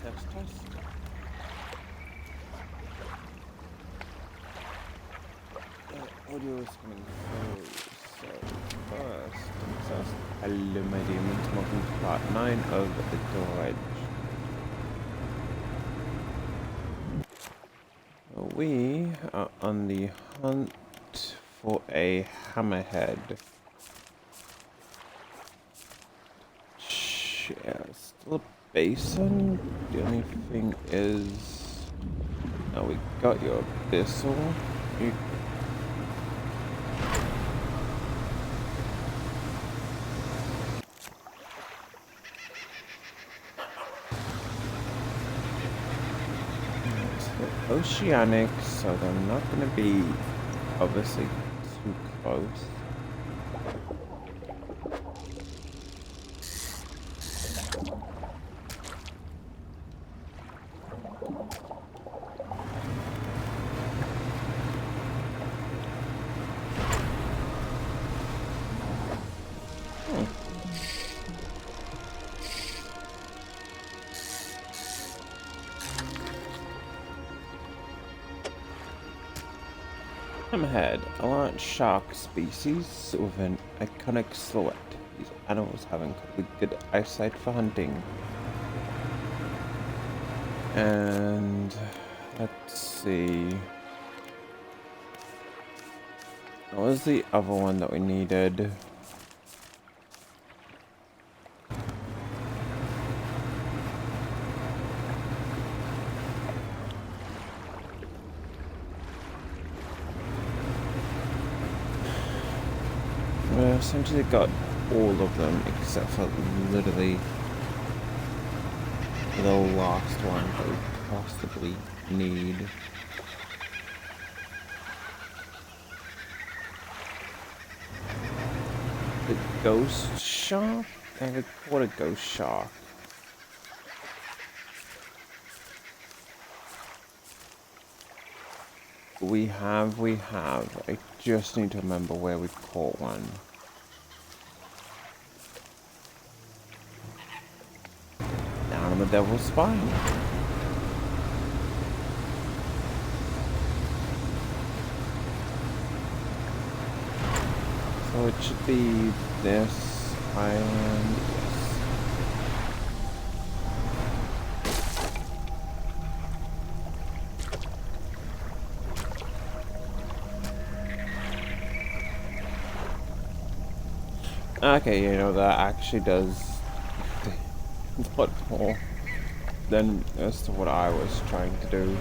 Test, test. Audio is coming through. So first, exhaust aluminium into welcome to part 9 of the dredge. We are on the hunt for a hammerhead. Yeah, still a basin. The only thing is, now we got your abyssal. You oceanic, so they're not going to be obviously too close. Hammerhead, a large shark species with an iconic silhouette. These animals have incredibly good eyesight for hunting. And let's see. What was the other one that we needed? Essentially got all of them except for literally the last one that we possibly need. The ghost shark? I would call it a ghost shark. We have. I just need to remember where we caught one. Down on the devil's spine. So it should be this island. Okay, you know, that actually does a lot more than as to what I was trying to do.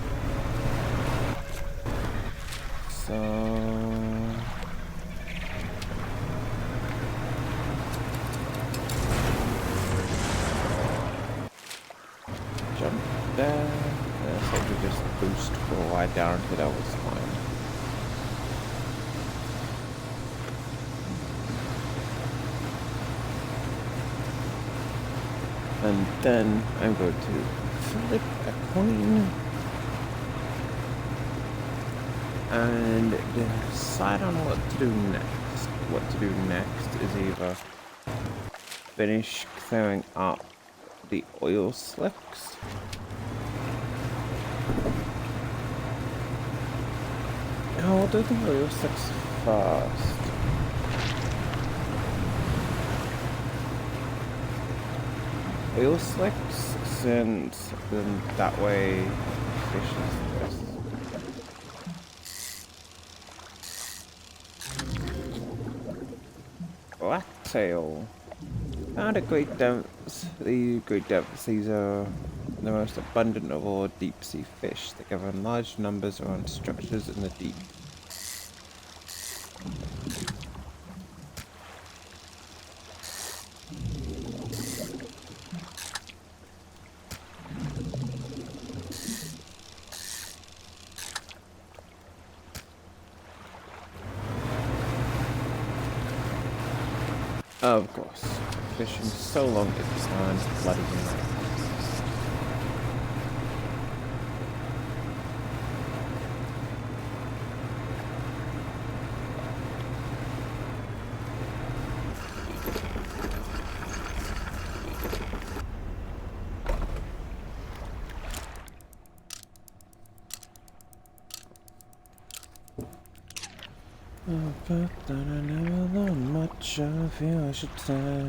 So jump there. So we just boost for a while down to that was fine. And then I'm going to flip a coin and decide on what to do next. What to do next is either finish clearing up the oil slicks, I'll do the oil slicks first. Oil slicks, since then that way fish is this. Blacktail. Found at great depths. The great depths, these are the most abundant of all deep sea fish. They gather in large numbers around structures in the deep. Of course, fishing so long it turns bloody night. But that I never learned much, I feel I should say.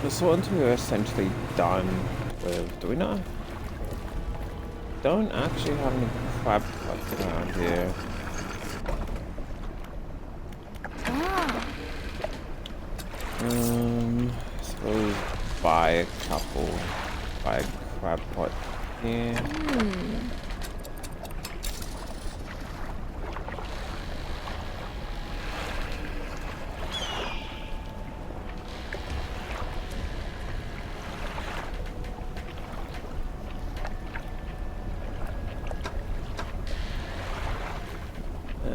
So once we are essentially done with, do we not? Don't actually have any crab pots around here. I suppose buy a couple, buy a crab pot here.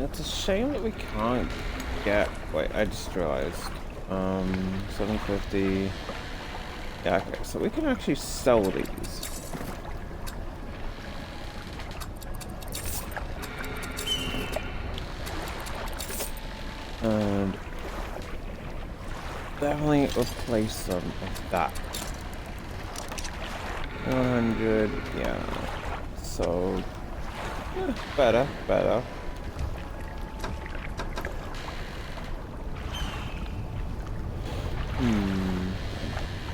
It's a shame that we can't get. Wait, I just realized. 750. Yeah, okay, so we can actually sell these. And definitely replace them with that. 100, yeah. So, yeah, better.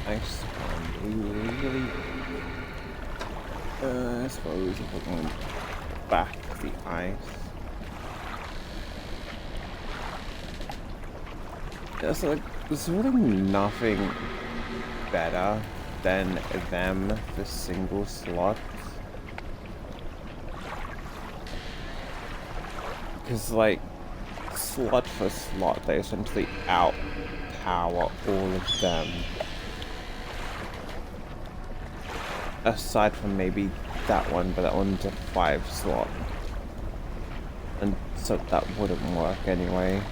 Nice. We really, I suppose if we're going back to the ice. Yeah, so like, there's really nothing better than them for single slots. Because like, slot for slot, they essentially outpower all of them. Aside from maybe that one, but that one's a 5 slot. And so that wouldn't work anyway.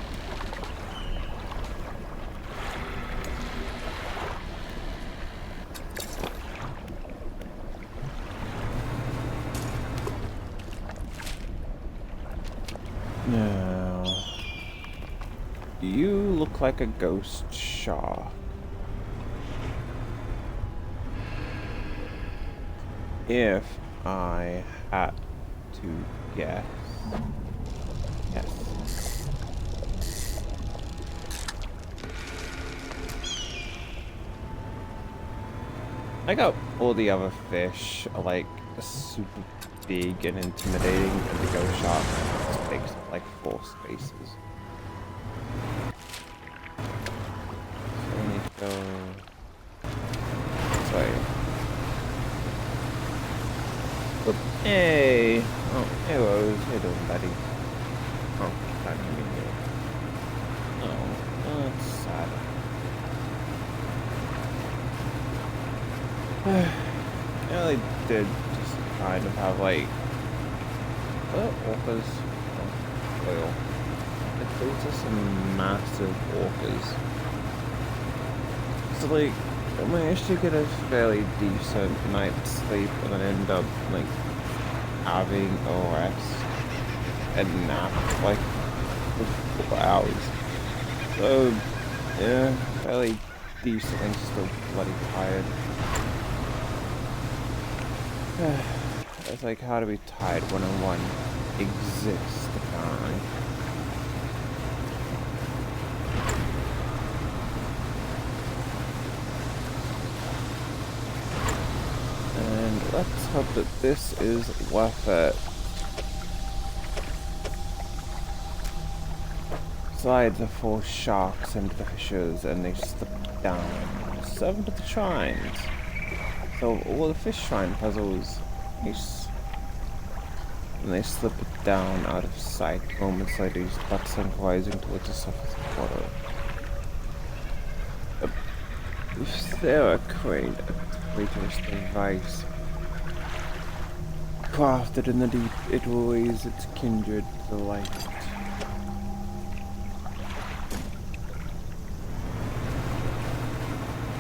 Now, you look like a ghost shark. If I had to guess, yes. I got all the other fish are like super big and intimidating, and the ghost shark takes like 4 spaces. So we need to go this way. Hey! Oh, hey Rose, how you doing, buddy? Oh, not even here. Oh, that's sad. I really did just kind of have like... orcas? Oh, oil. Like, those are some massive orcas. So like, I managed to get a fairly decent night's sleep and then end up like having a rest and nap like for 4 hours. So yeah, fairly decent and still bloody tired. It's like, how to be tired one-on-one exists apparently. And let's hope that this is worth it. Slide the 4 sharks into the fissures and they slip down. Serve them to the shrines. So all the fish shrine puzzles, and they slip it down out of sight. Moments later, you start synchronizing towards the surface of the water. If there a crane, a traitorous device, crafted in the deep, it will raise its kindred to the light.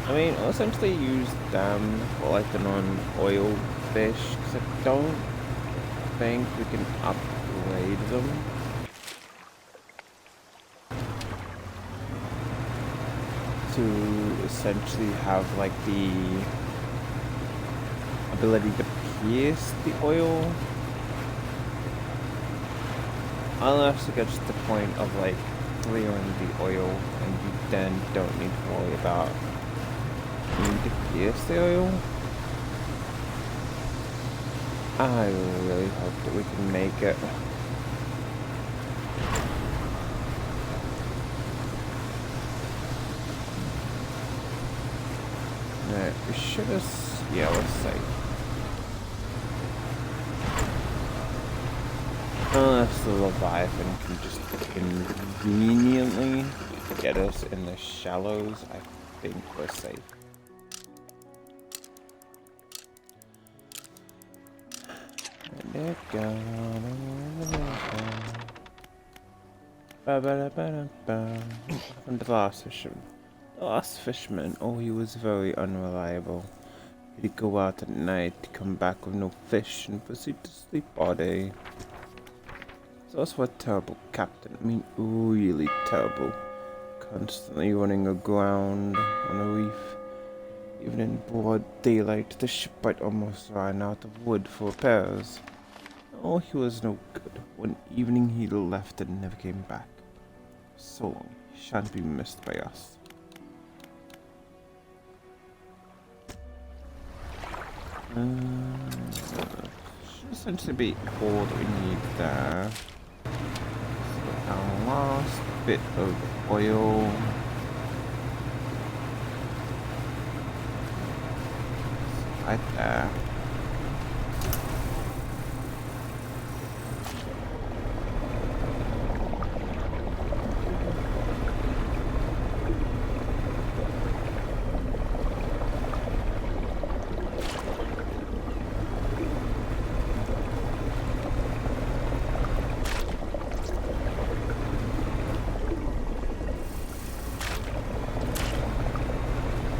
I mean, I'll essentially use them for like the non-oil fish, because I don't think we can upgrade them. To essentially have like the ability to pierce the oil. Unless it gets to the point of like clearing the oil and you then don't need to worry about needing to pierce the oil. I really hope that we can make it. Alright, we should have... yeah, let's see. Unless the Leviathan can just conveniently get us in the shallows, I think we're safe. And it goes. And the last fisherman. The last fisherman, oh, he was very unreliable. He'd go out at night, come back with no fish, and proceed to sleep all day. So that's what terrible captain. I mean, really terrible. Constantly running aground on a reef. Even in broad daylight, the shipwright almost ran out of wood for repairs. Oh, he was no good. One evening he left and never came back. So long, he shan't be missed by us. Should essentially be all that we need there. So our last bit of oil. Right there.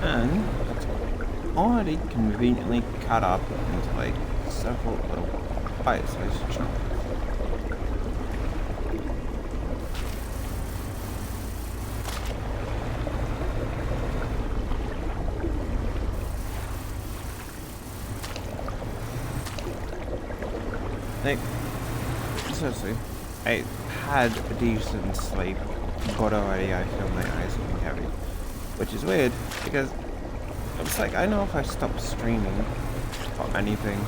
And it's already conveniently cut up into like several little bite-sized chunks. Like, seriously, I had a decent sleep, but already I feel my eyes getting heavy. Which is weird, because it's like, I know if I stop streaming or anything,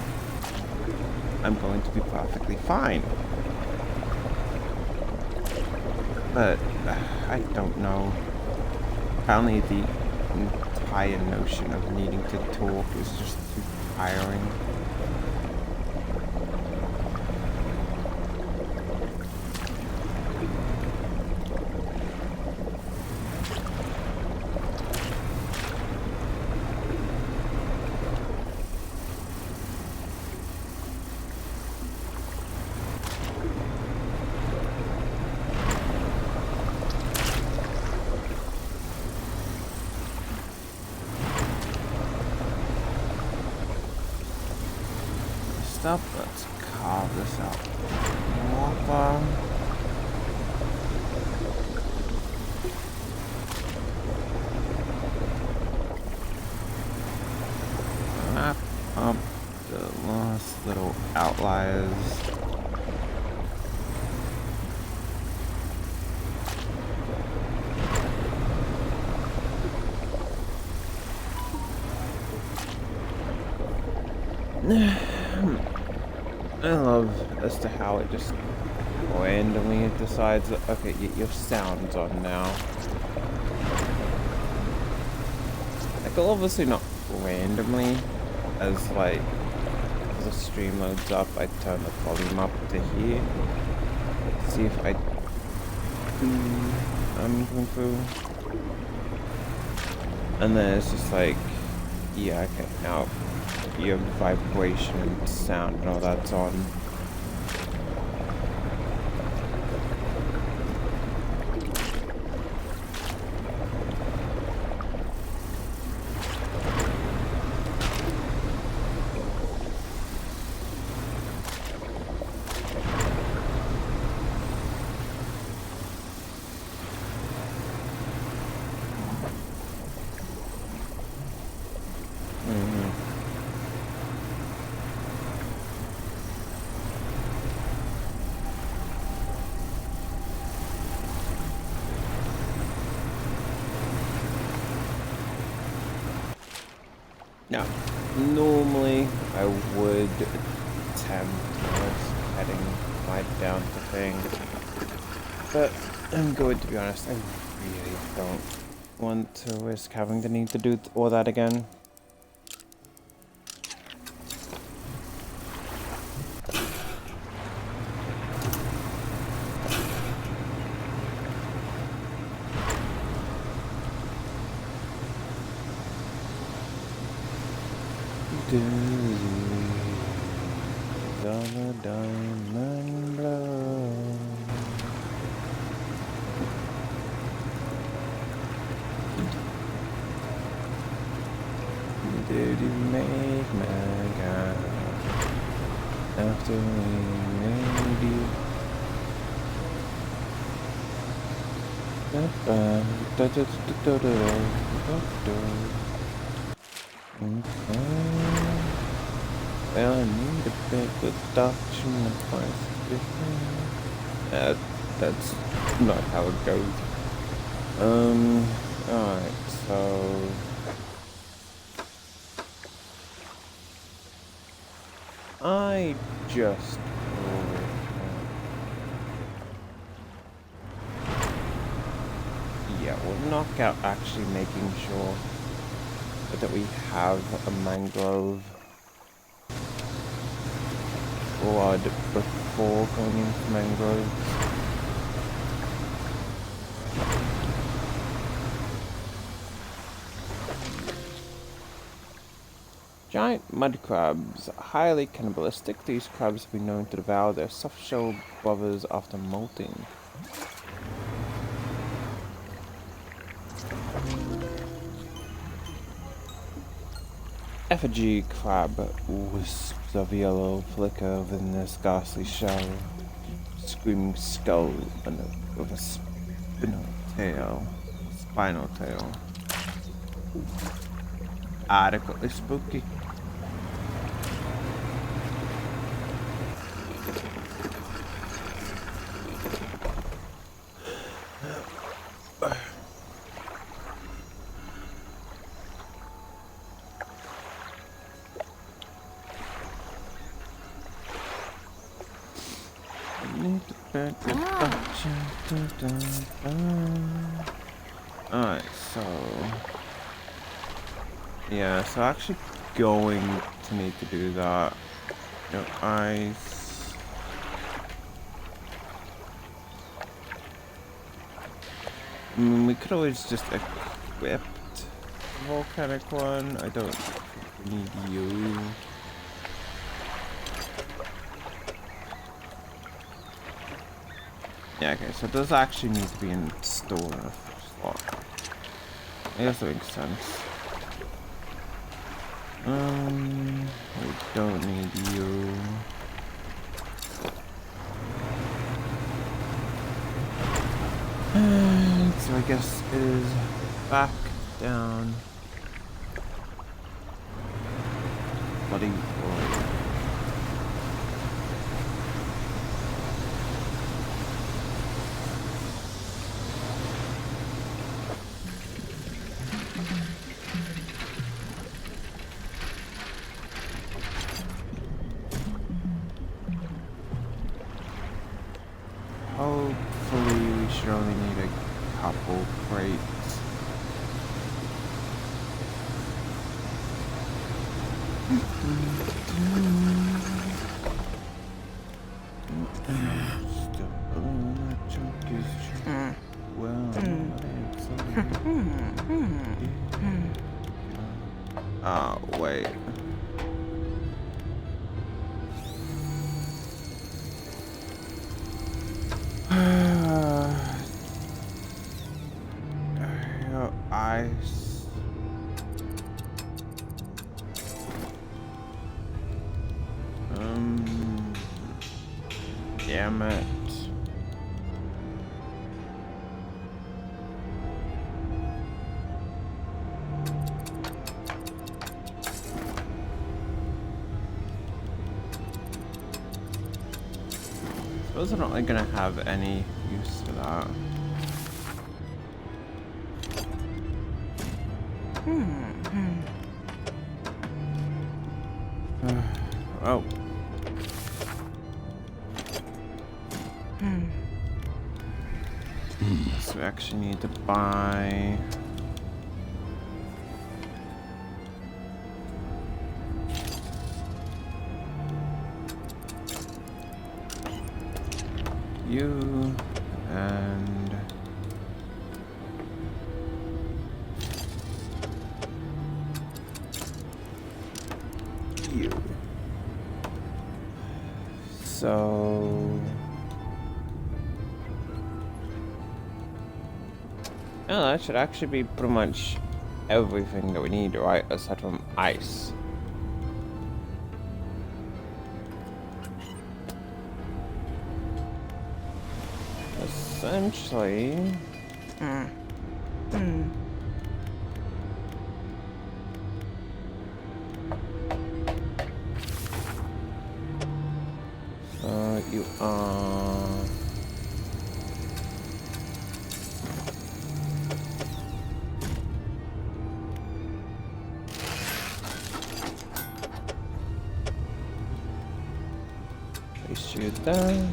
I'm going to be perfectly fine. But, I don't know. Apparently the entire notion of needing to talk is just too tiring. Let's carve this out. Whopper. Map up the last little outliers. I love as to how it just randomly decides that, okay, your sound's on now. Like, obviously not randomly, as like, as the stream loads up, I turn the volume up to here. See if I I'm coming through. And then it's just like, yeah, okay, now your vibration and sound and all that's on. Mm-hmm. Now, normally I would attempt heading right down the thing, but I'm going to be honest, I really don't want to risk having the need to do all that again. On a diamond blow. Did you make my God after we made you? Well, I need a bit of reduction of price. That's not how it goes. Alright, so I just yeah, we'll knock out actually making sure that we have a mangrove rod before going into mangroves. Giant mud crabs, highly cannibalistic. These crabs have been known to devour their soft-shell brothers after molting. Effigy crab, wisps of yellow flicker within their ghastly shell. Screaming skull with a spinal tail. Adequately spooky. Alright, so yeah, so actually going to need to do that. You know, ice. I mean, we could always just equip the volcanic one. I don't need you. Yeah, okay, so it does actually need to be in store slot. I guess that makes sense. We don't need you. So I guess it is back down. Bloody boy. Hopefully we should only need a couple crates. Oh, wait. Ice. Damn it. suppose I'm not really gonna have any use for that. Oh. So we actually need to buy... you and... you. So... oh, that should actually be pretty much everything that we need, right? Aside from ice. Essentially... you are... place you there.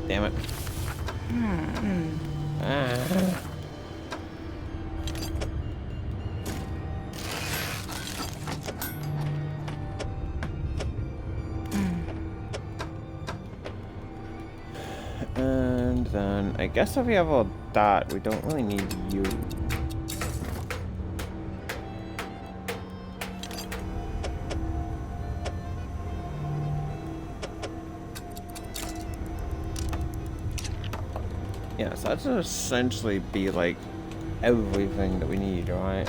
Damn it. And then I guess if we have all that, we don't really need you. Yeah, so that should essentially be like everything that we need, right?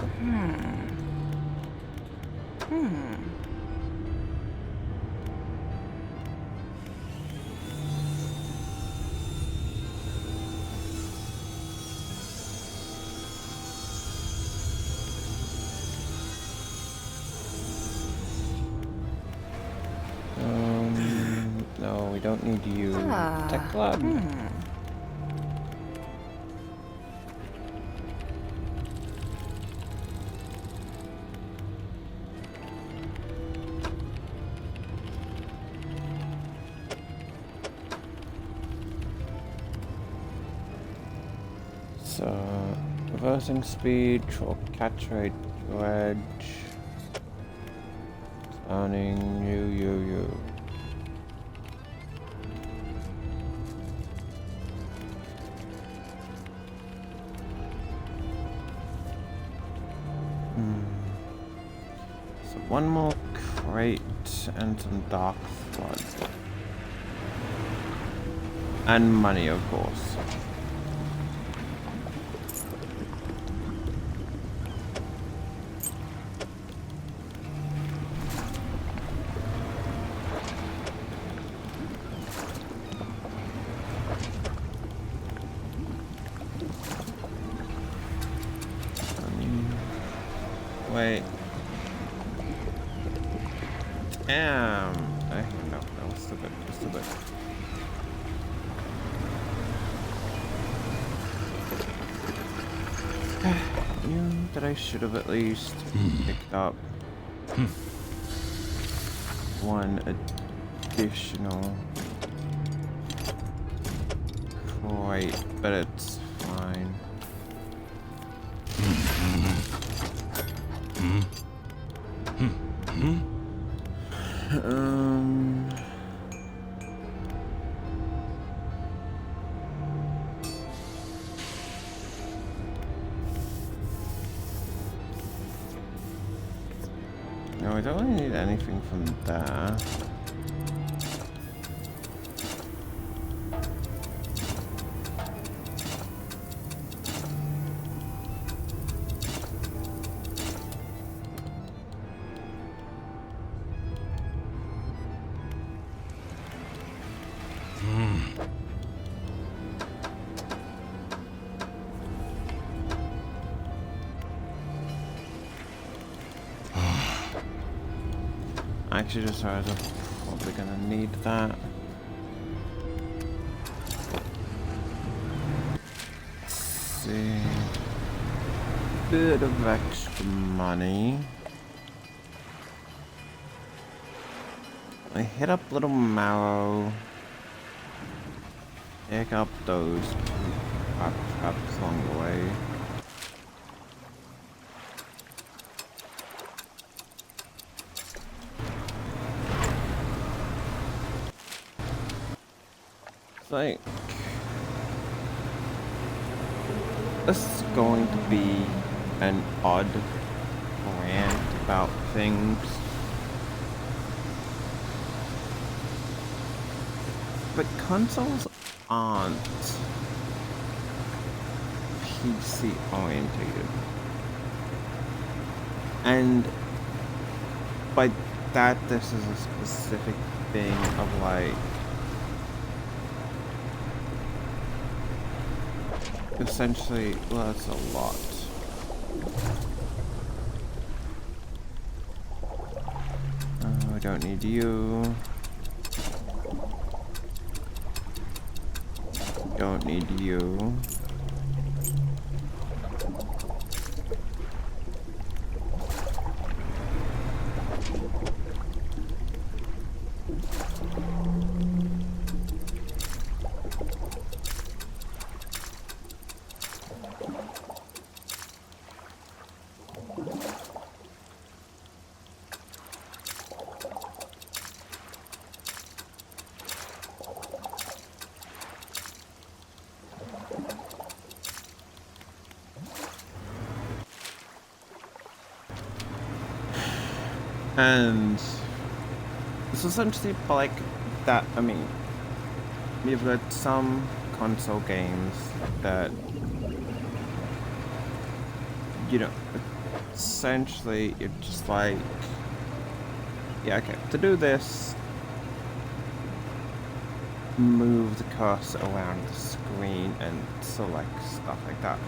No, we don't need you. Tech lab. So, reversing speed, catch rate, dredge, turning, you. So one more crate and some dark flood. And money, of course. Wait. Damn. No, stupid. Knew that I should have at least picked up one additional crate, but it's fine. No, I don't really need anything from there. I actually just realized I'm probably gonna need that. Let's see. Bit of extra money. I hit up Little Marrow. Pick up those traps along the way. It's like this is going to be an odd rant about things. But consoles aren't PC orientated. And by that, this is a specific thing of like essentially, well, that's a lot. I don't need you. Don't need you. And it's essentially like that. I mean, you've got some console games that, you know, essentially you're just like, yeah, okay, to do this, move the cursor around the screen and select stuff like that.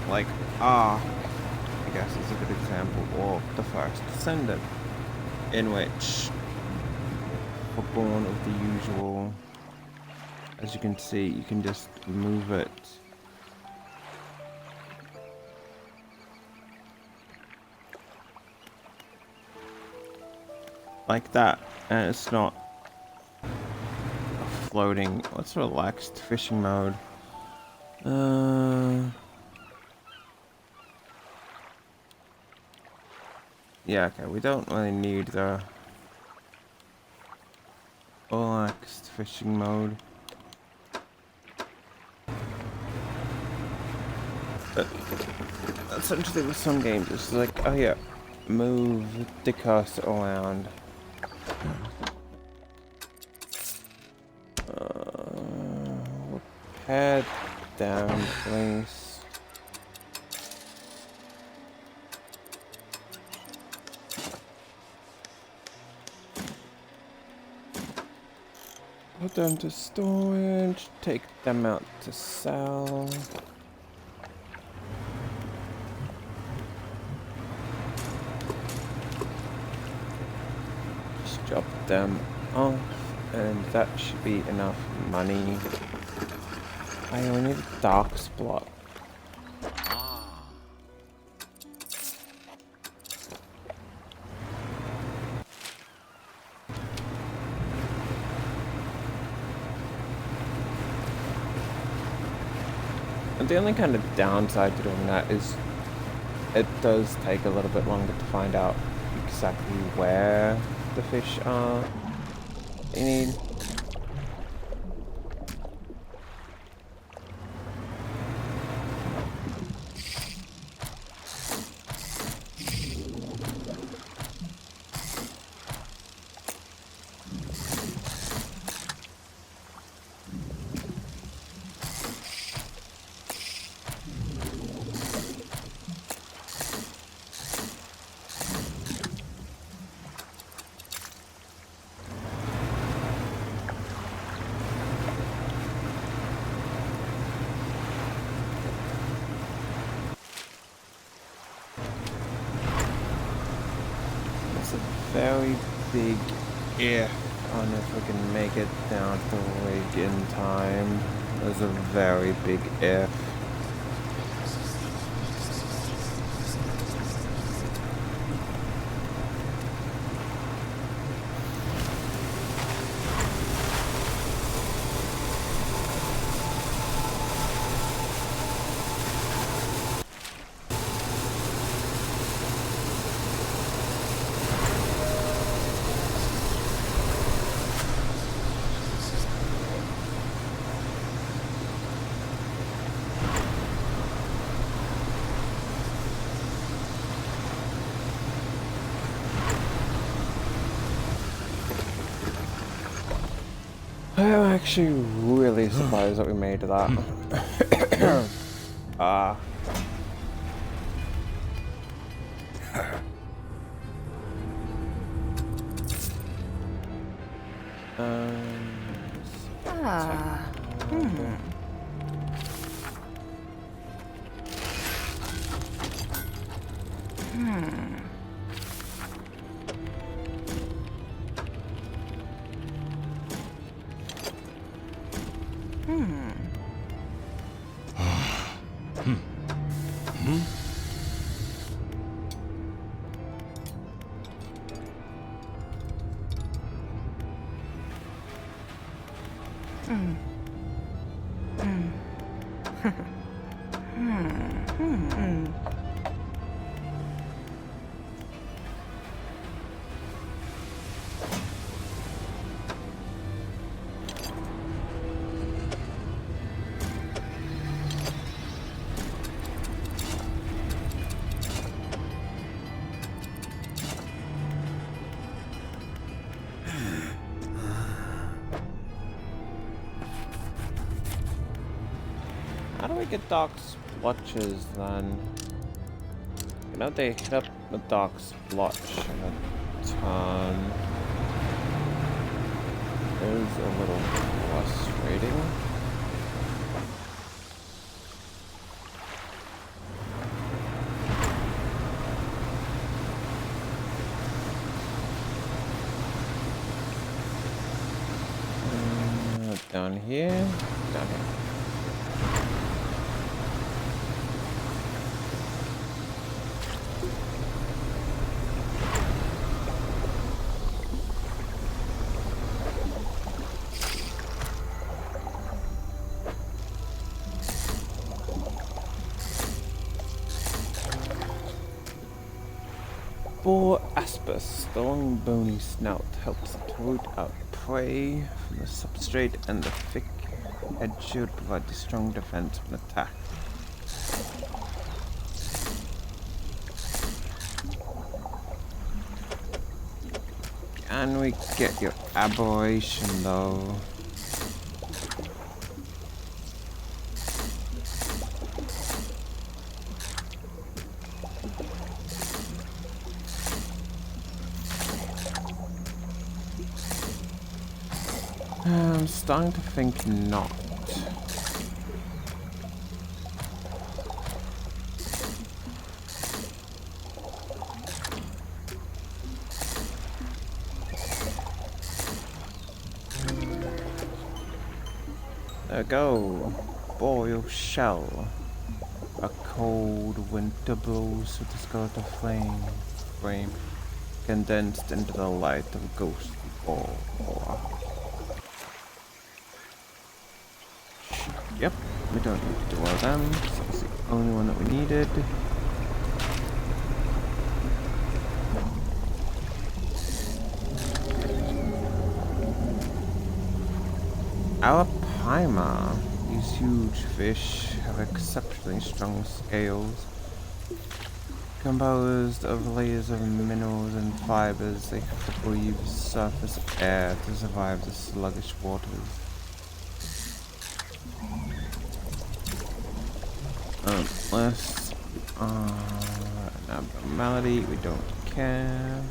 Like, I guess is a good example of the first Descendant, in which we're born of the usual. As you can see, you can just move it like that, and it's not a floating. Let's relaxed fishing mode. Yeah, okay, we don't really need the relaxed fishing mode. But essentially with some games, it's like, oh yeah, move the cursor around. Head down, please. Put them to storage, take them out to sell. Just drop them off, and that should be enough money. I only need a dark spot. And the only kind of downside to doing that is it does take a little bit longer to find out exactly where the fish are you need. very big if on if we can make it down to the rig in time. There's a very big if. I'm actually really surprised that we made that. Ah. How do we get dark splotches then? You know they hit up the dark splotch a ton. It is a little frustrating. Down here, down here. For Aspis, the long bony snout helps it root out prey from the substrate, and the thick head shield provides a strong defense from attack. Can we get your aberration though? I'm starting to think not. There we go. Boreal shell. A cold winter blows with the skeletal frame condensed into the light of a ghostly ore. Yep, we don't need to do all of them, so that's the only one that we needed. Our Paima. These huge fish have exceptionally strong scales. Composed of layers of minerals and fibers, they have to breathe surface air to survive the sluggish waters. Unless an abnormality, we don't care.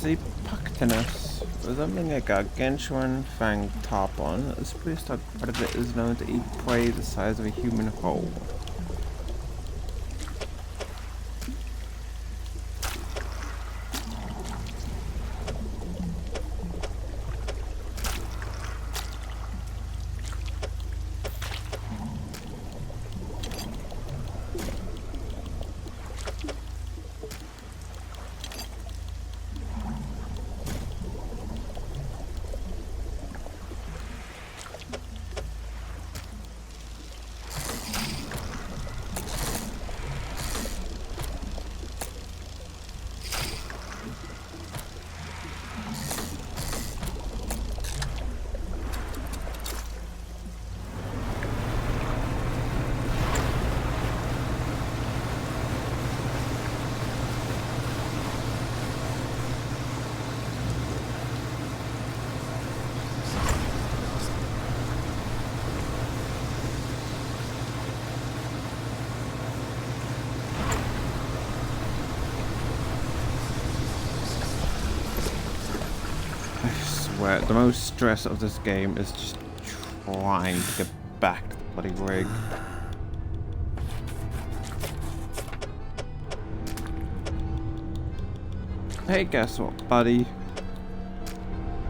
the Pactinus, resembling a gargantuan fanged tarpon, this prehistoric predator is known to eat prey the size of a human whole. Where the most stress of this game is just trying to get back to the bloody rig. Hey, guess what, buddy?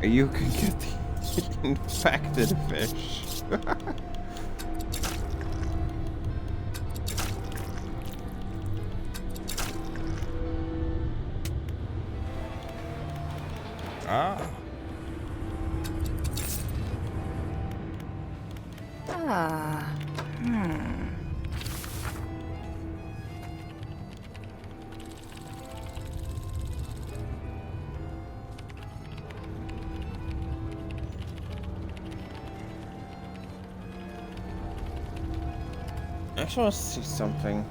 You can get the infected fish. Ah. I actually want to see something.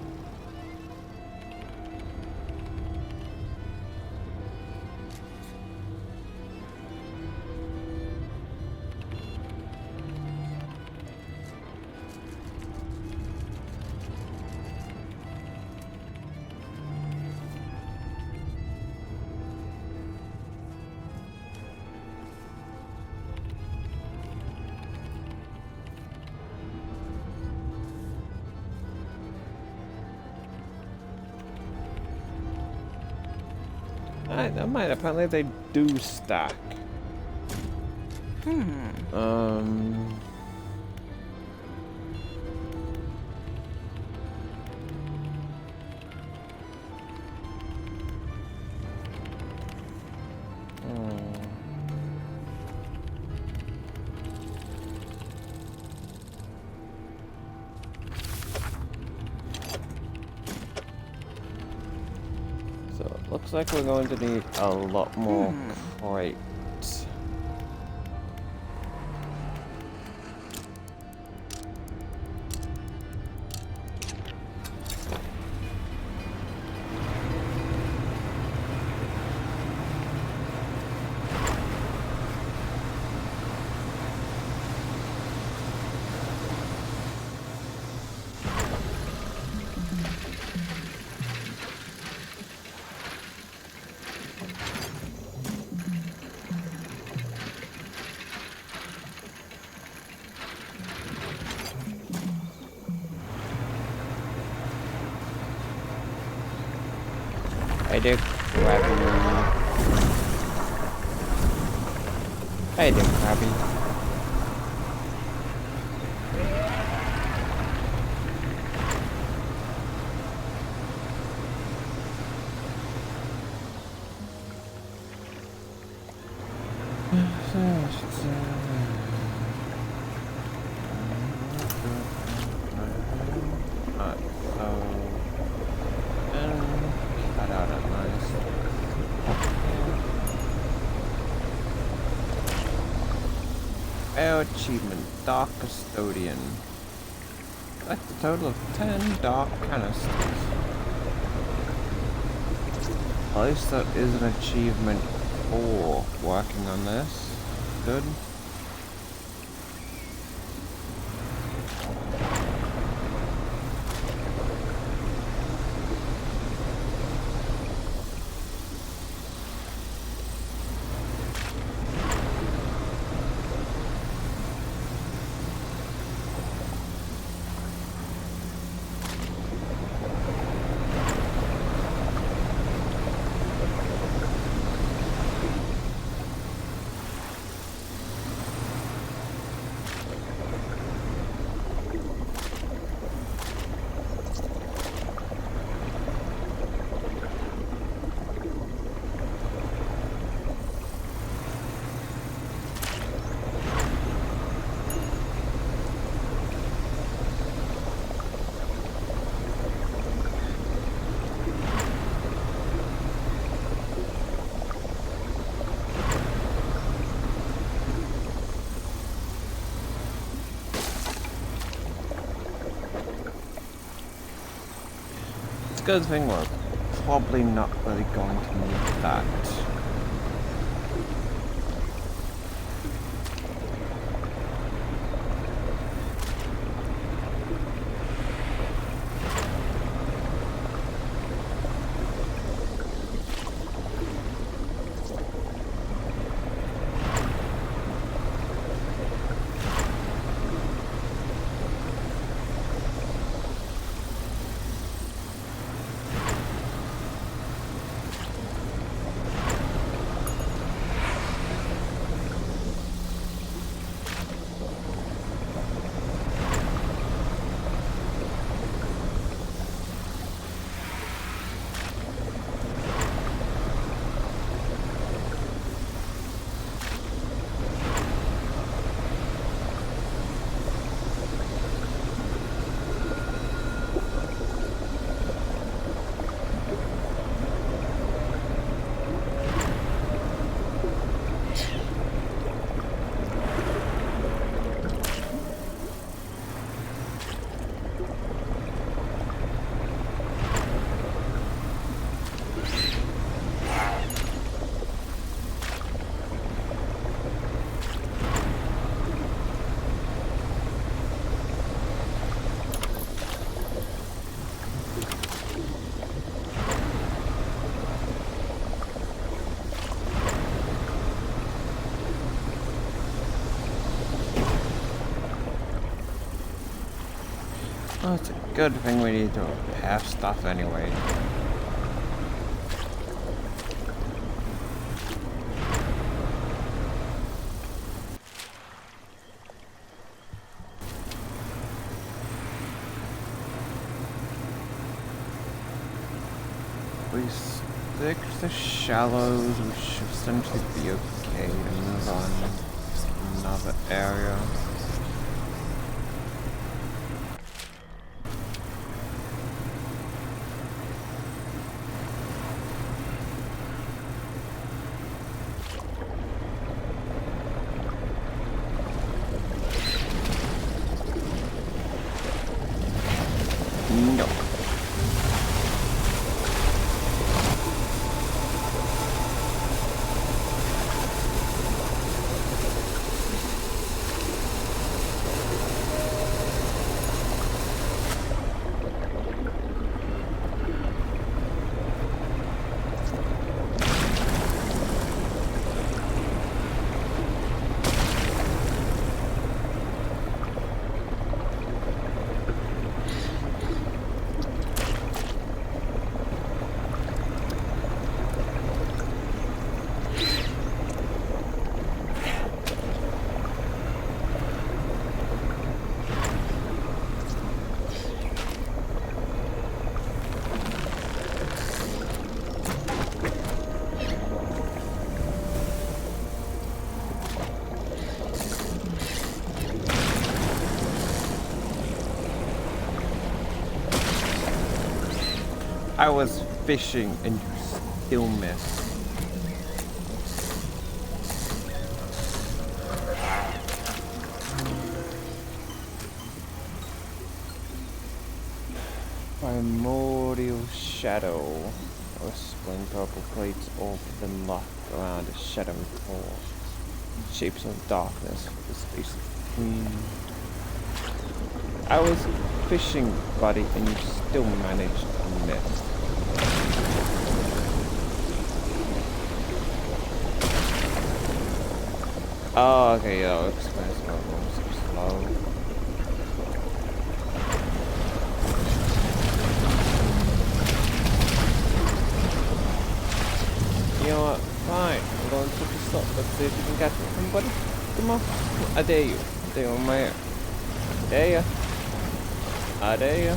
I might. Apparently they do stack. So it looks like we're going to need a lot more crates. Hey there, Krabby. Hey there, Krabby. Achievement, Dark Custodian. Collect a total of 10 dark canisters. At least that is an achievement for working on this. Good. good thing we're probably not really going to need that. Well, it's a good thing we need to have stuff anyway. We stick to the shallows, we should essentially be okay to move on to another area. No. I was fishing and you still missed. Primordial shadow. Whispering purple plates all been locked around a shadowy core. Shapes of darkness with the space between. I was fishing, buddy, and you still managed to miss. Oh, okay, yeah, that explains why it was so slow. You know what? Fine. I'm going to the stop. Let's see if you can catch me. Come, buddy. Come on. I dare you. I dare you on my air. I dare ya. I dare ya.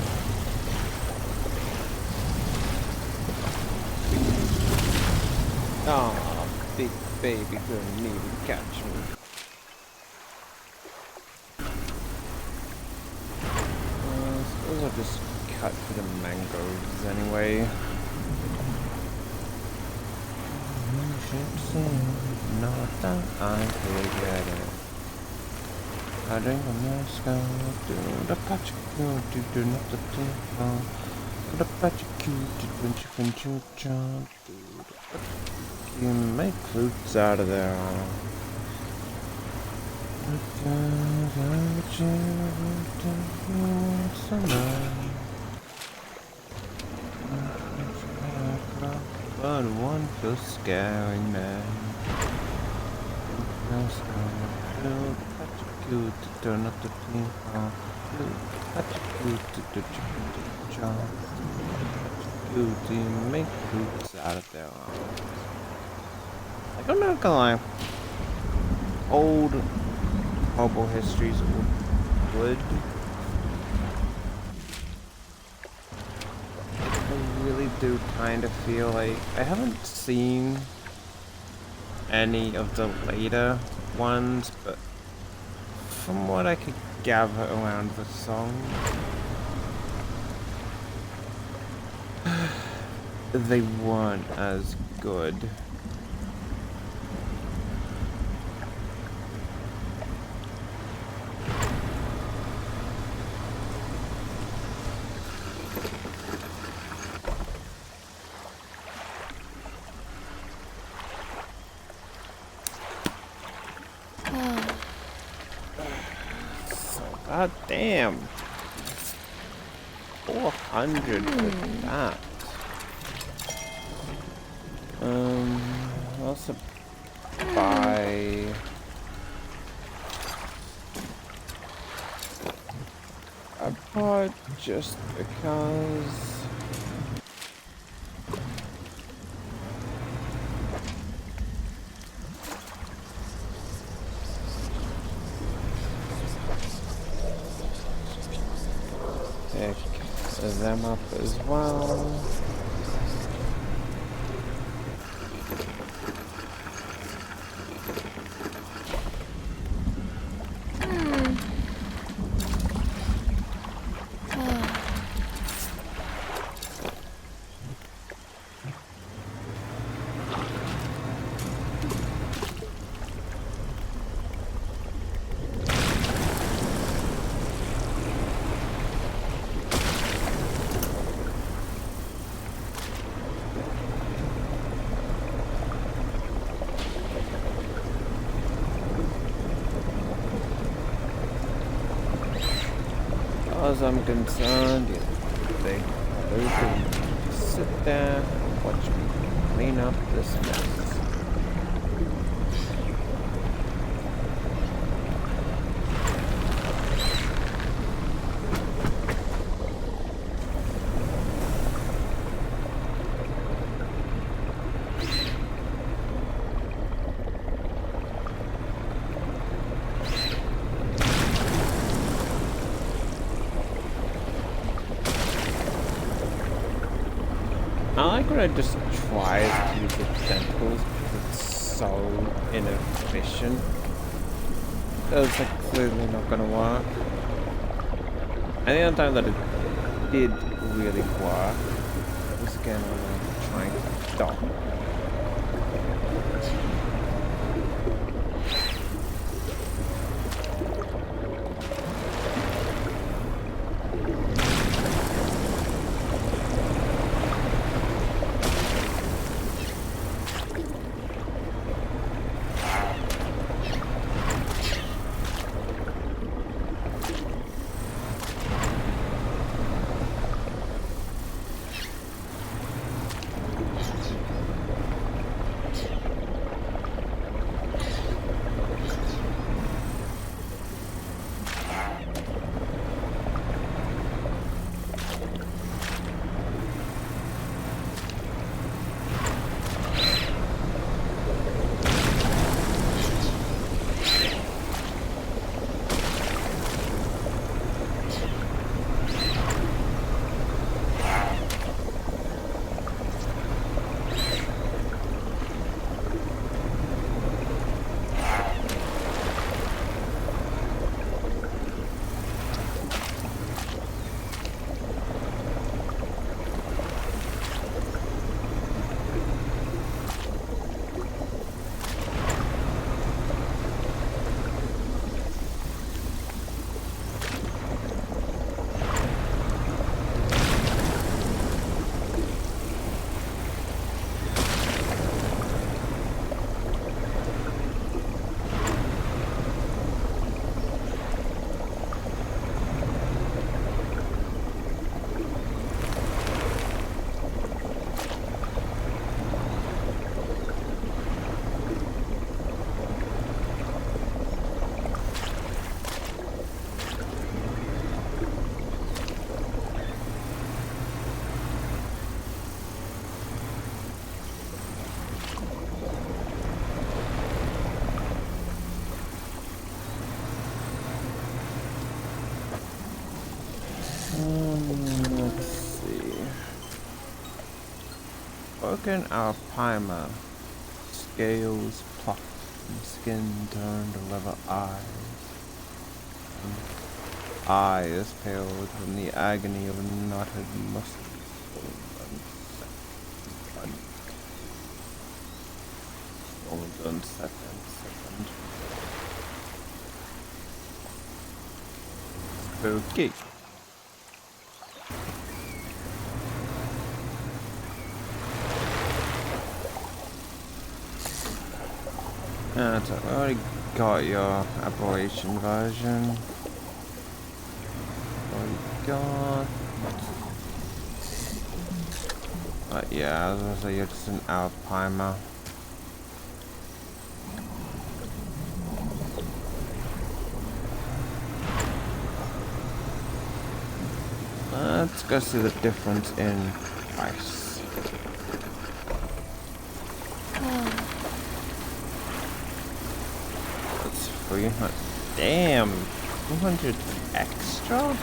Oh, big baby girl need to catch me. I suppose I'll just cut for the mangroves anyway. Not that I forget it. I drink a nice go to the patch, go to do not the thing. You make flutes out of there. But one feels scary, man. To turn up the thing. You make flutes out of their arms. Like, I'm not gonna lie. Old mobile histories would. I really do kind of feel like I haven't seen any of the later ones, but from what I could gather around the song, they weren't as good. God damn. 400 for that. I'll also buy a pod just because. Pick them up as well. As I'm concerned, they can sit there and watch me clean up this mess. I like when I just try to use the tentacles because it's so inefficient. It's like clearly not gonna work. And the other time that it did really work was again when I'm trying to stop. broken our primer. Scales plucked and skin turned to leather eyes. Eyes paled from the agony of knotted muscles unset and sickened. Spooky. So I already got your aberration version. God. But yeah, I was gonna say you're just an alpimer. Let's go see the difference in price. That's 300. Damn, 200 extra?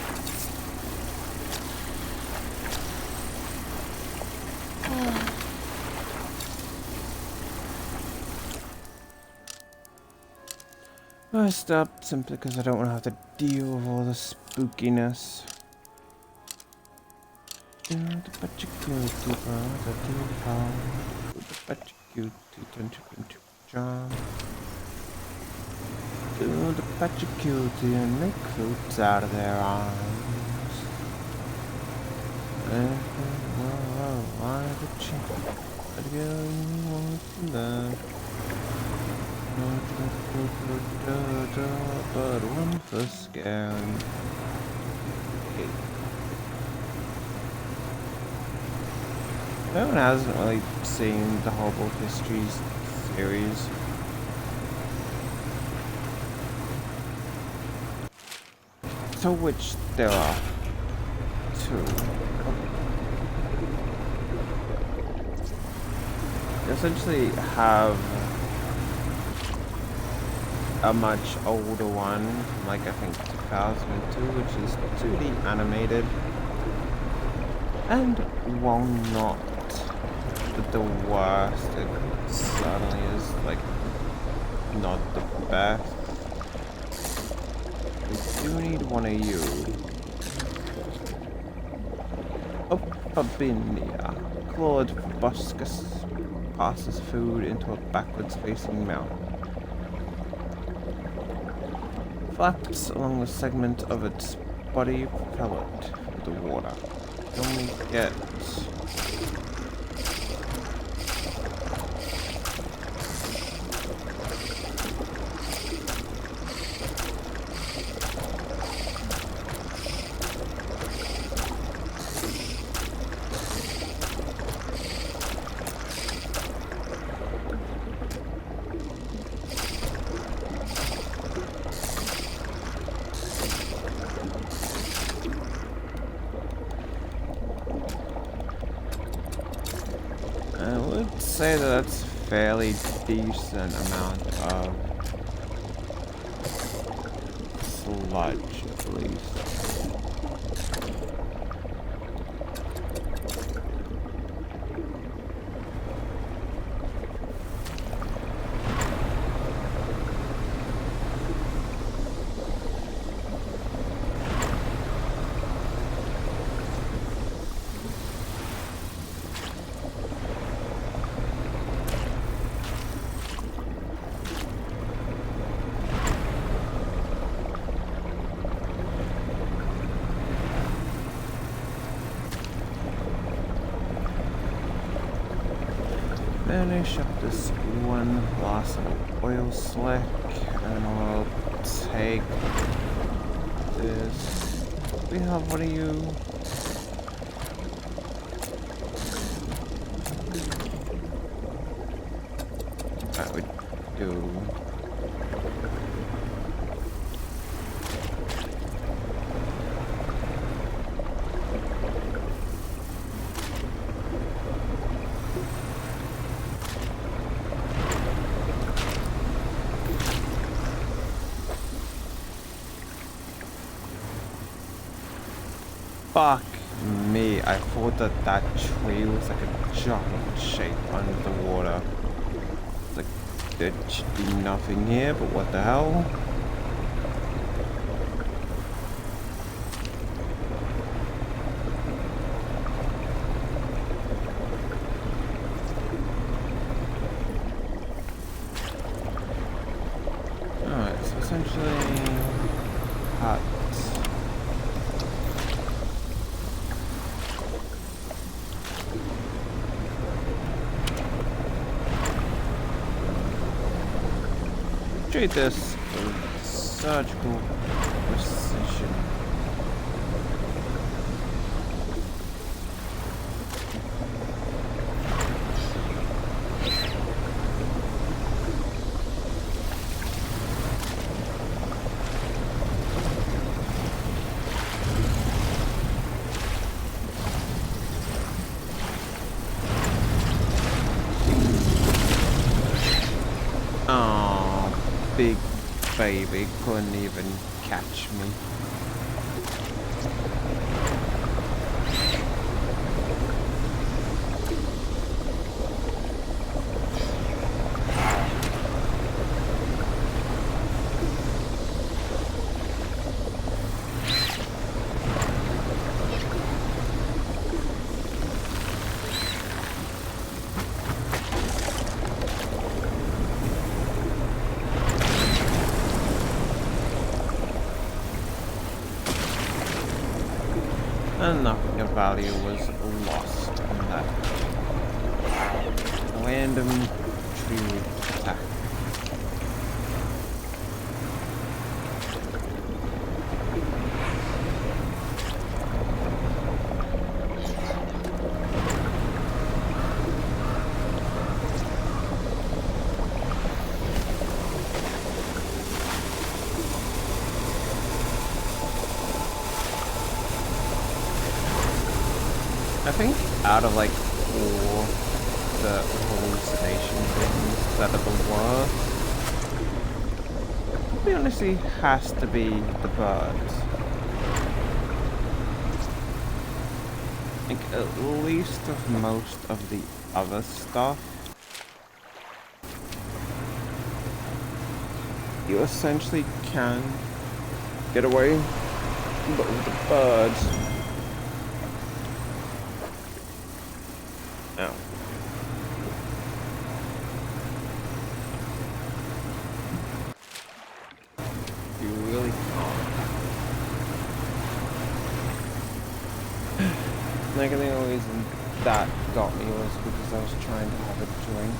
I stopped simply because I don't want to have to deal with all the spookiness. Do the patchy cutie and make fruits out of their arms. Why the chick? What do you want to learn? But one for scaring. No one hasn't really seen the Horrible Histories series. To which there are two. You essentially have a much older one, like I think 2002, which is 2D animated, and while not the worst, it certainly is like not the best. We do need one of you. Opabinia. Claude Buscus passes food into a backwards facing mouth. Flaps along the segment of its body propel it through the water. Can we get... I would say that that's a fairly decent amount of sludge, at least. Finish up this one last oil slick, and we'll take this. We have one of you. That would do. Fuck me, I thought that that tree was like a giant shape under the water. It's like, there should be nothing here, but what the hell? Alright, so essentially... hut. Treat this with surgical precision. Big baby couldn't even catch me. And nothing of value was lost in that random tree attack. I think out of like all the hallucination things that are the worst, it probably honestly has to be the birds. Like at least of most of the other stuff, you essentially can get away, but with the birds. Oh. You really can't. Like the only reason that got me was because I was trying to have a drink.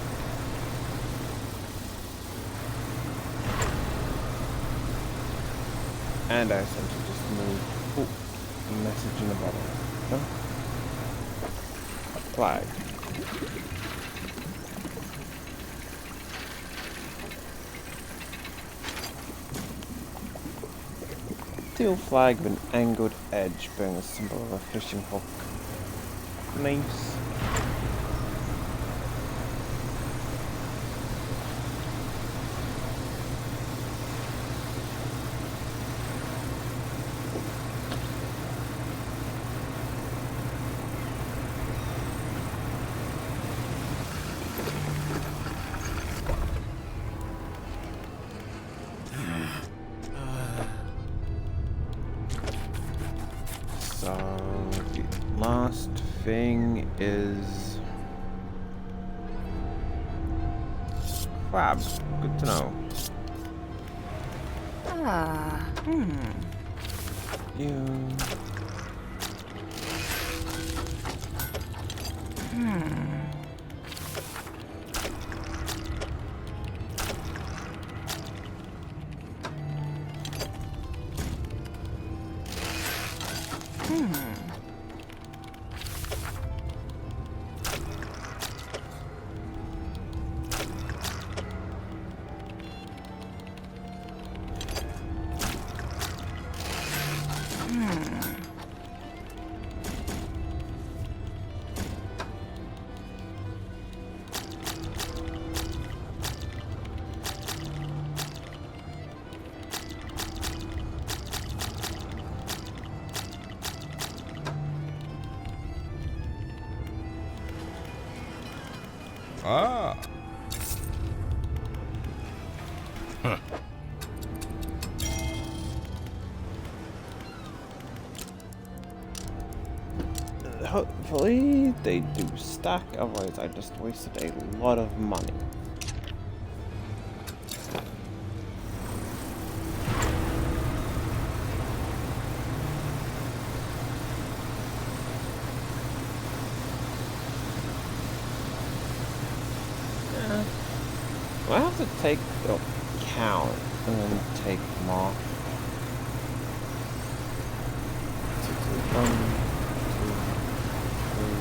And I essentially just moved. Ooh, a message in the bottle. Huh? Flag. Steel flag with an angled edge bearing the symbol of a fishing hook. Nice. So the last thing is crab. Good to know. You. Ah. Huh. Hopefully they do stack, otherwise I just wasted a lot of money. I have to take the count and then take them off. 1, 2, 3,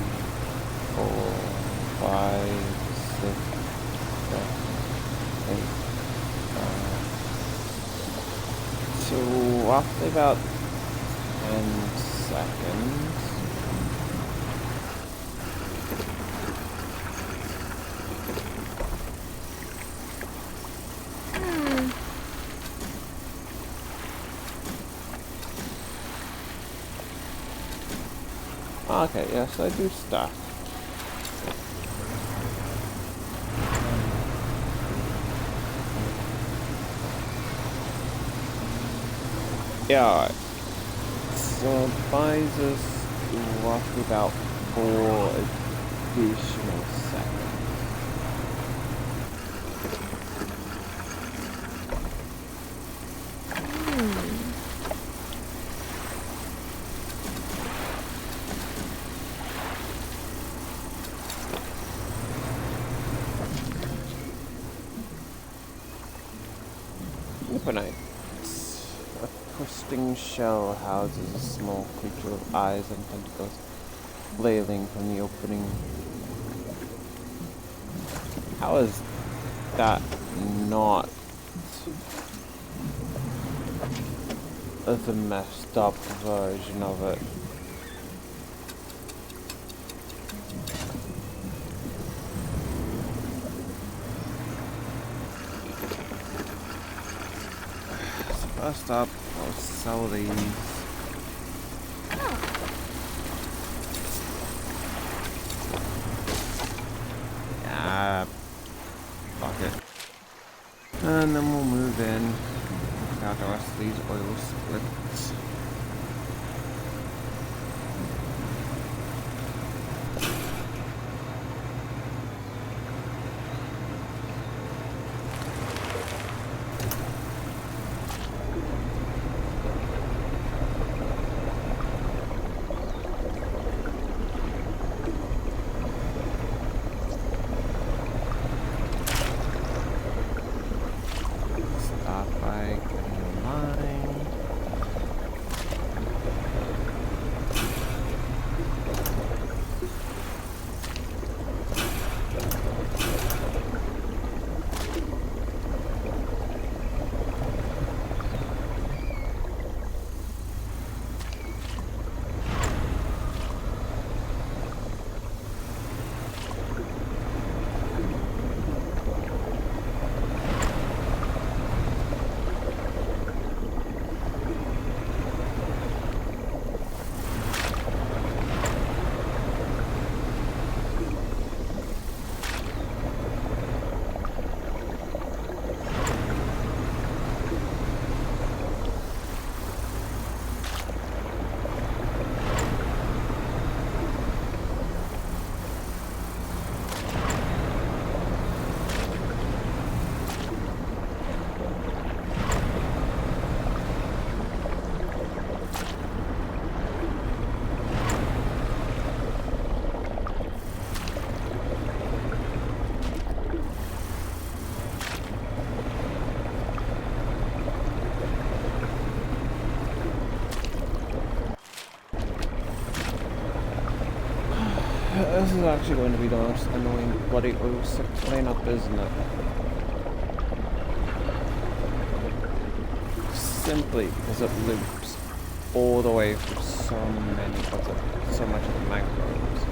4, 5, 6, 7, 8, 9. So roughly about 10 seconds. Okay, yes, I do stack. Yeah, alright. So it buys us roughly about 4 additional seconds. Openite. A twisting shell houses a small creature with eyes and tentacles flailing from the opening. How is that not the messed up version of it? First up, I'll sell these. Yeah, fuck it. And then we'll move in. Check out the rest of these oil splits. This is actually going to be the most annoying bloody oil stick cleanup, isn't it? Simply because it loops all the way through so much of the mangroves.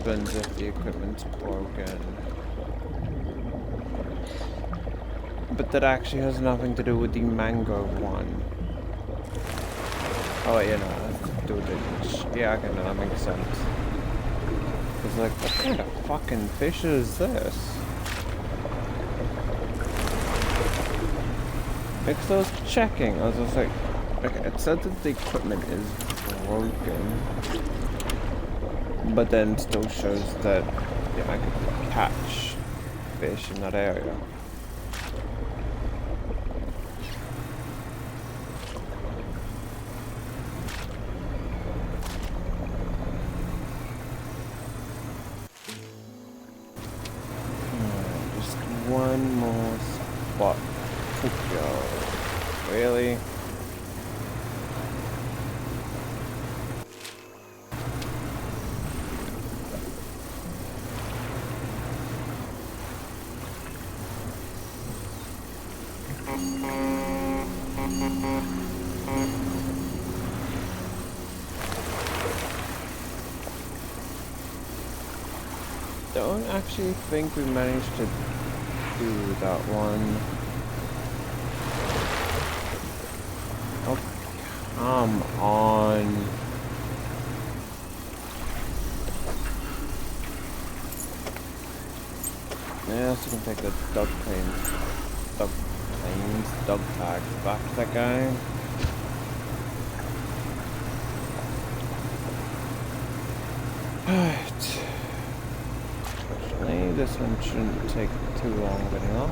happens if the equipment's broken. But that actually has nothing to do with the mango one. Oh, you know, it has to do with the... Yeah, okay, no, that makes sense. It's like, what kind of fucking fish is this? Because I was checking, I was just like, okay, it said that the equipment is broken. But then still shows that, yeah, I could catch fish in that area. Just one more spot to go. Really? Don't actually think we managed to do that one. Oh, come on. Yeah, so we can take the dog tags back to that guy. Alright. Fortunately, this one shouldn't take too long getting off.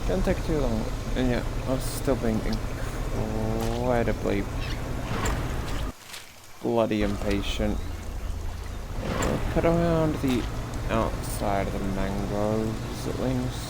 Didn't take too long, and yet I was still being incredibly bloody impatient. Cut around the outside of the mangroves at least.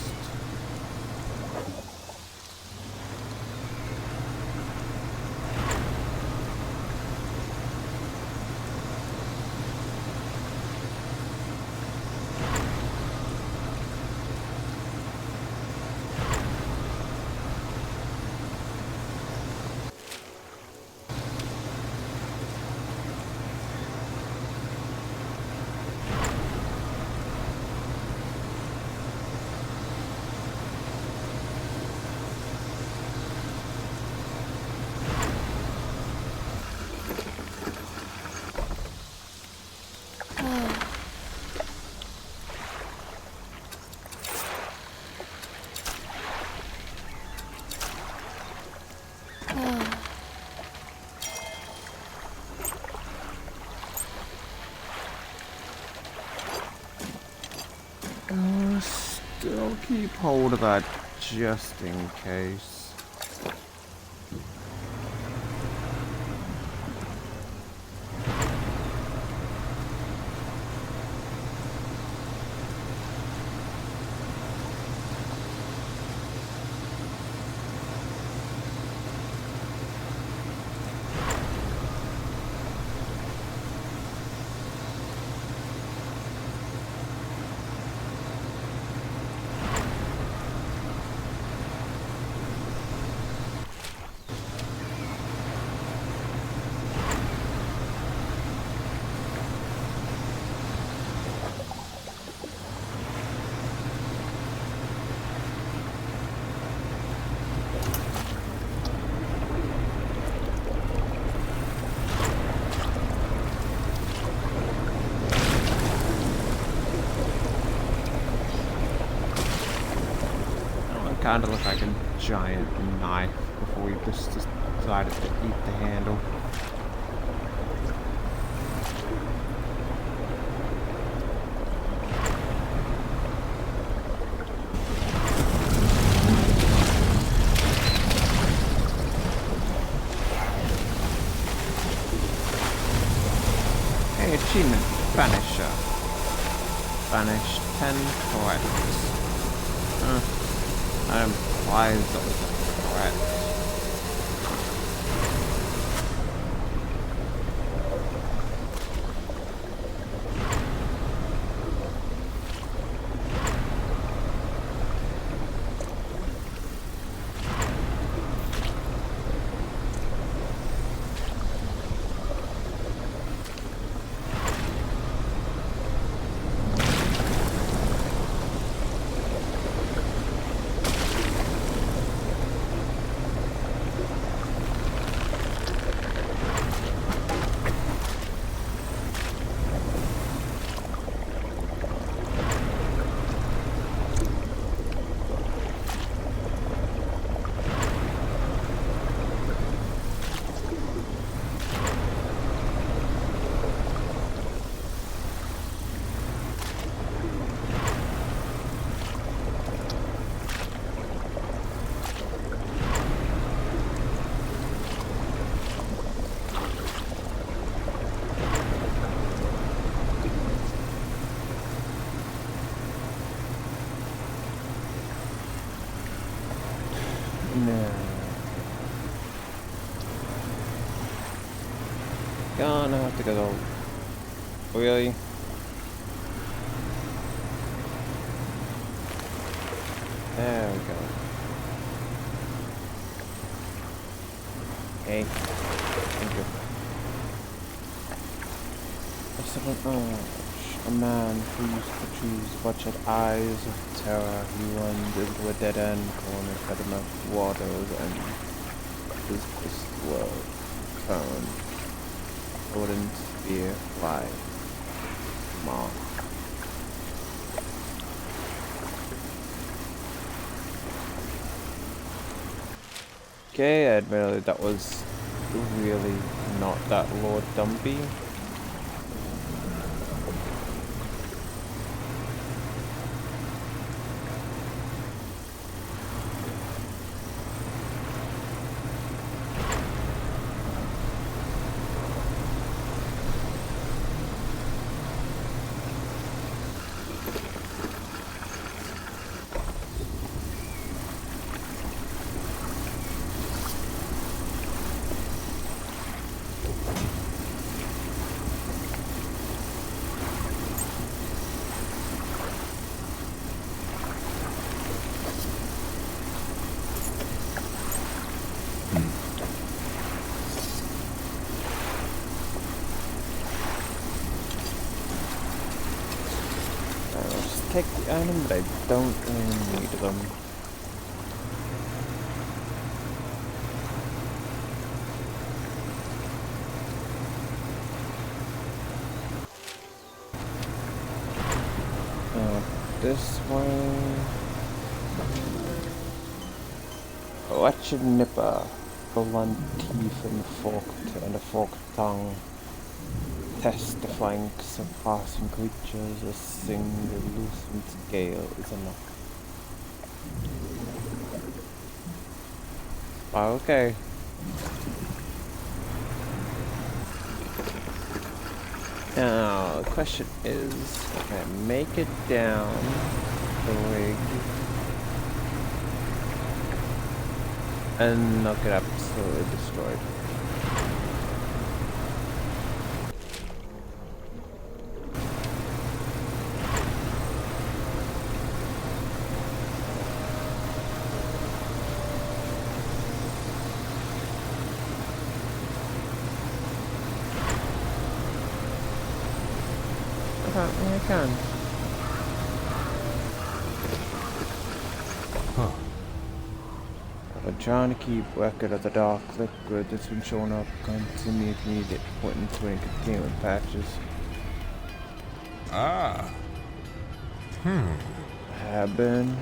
Still keep hold of that just in case. Kind of look like a giant knife before we just decided to eat the handle. Hey, achievement, Banisher. Banished correct. That implies that was correct. No. Gonna have to go. Really? There we go. Hey. Thank you. A man who used to choose bloodshot eyes of terror. He wandered into a dead-end corner fed enough waters and his fist world turned. Golden spear fly. Mark. Okay, admittedly that was really not that Lord Dumpy. Take the item, but I don't really need them. This way. Wretched nipper, blunt teeth and a forked tongue. Test the flanks of passing creatures, a single loosened scale is enough. Okay. Now, the question is, can I make it down the rig and not get absolutely destroyed? I can. Huh. I've been trying to keep record of the dark liquid that's been showing up. Continue to need it put into any containment patches. Ah. Have been.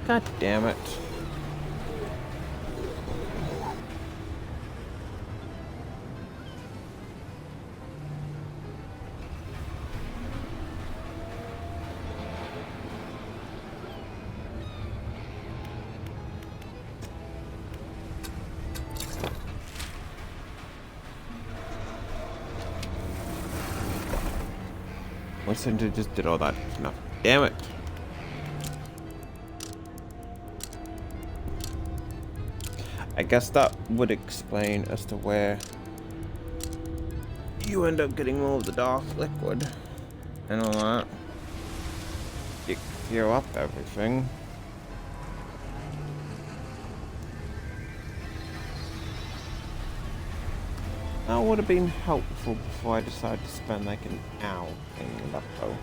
God damn it. What center just did all that? No. Damn it. I guess that would explain as to where you end up getting more of the dark liquid and all that. You clear up everything. That would have been helpful before I decided to spend like an hour cleaning it up though.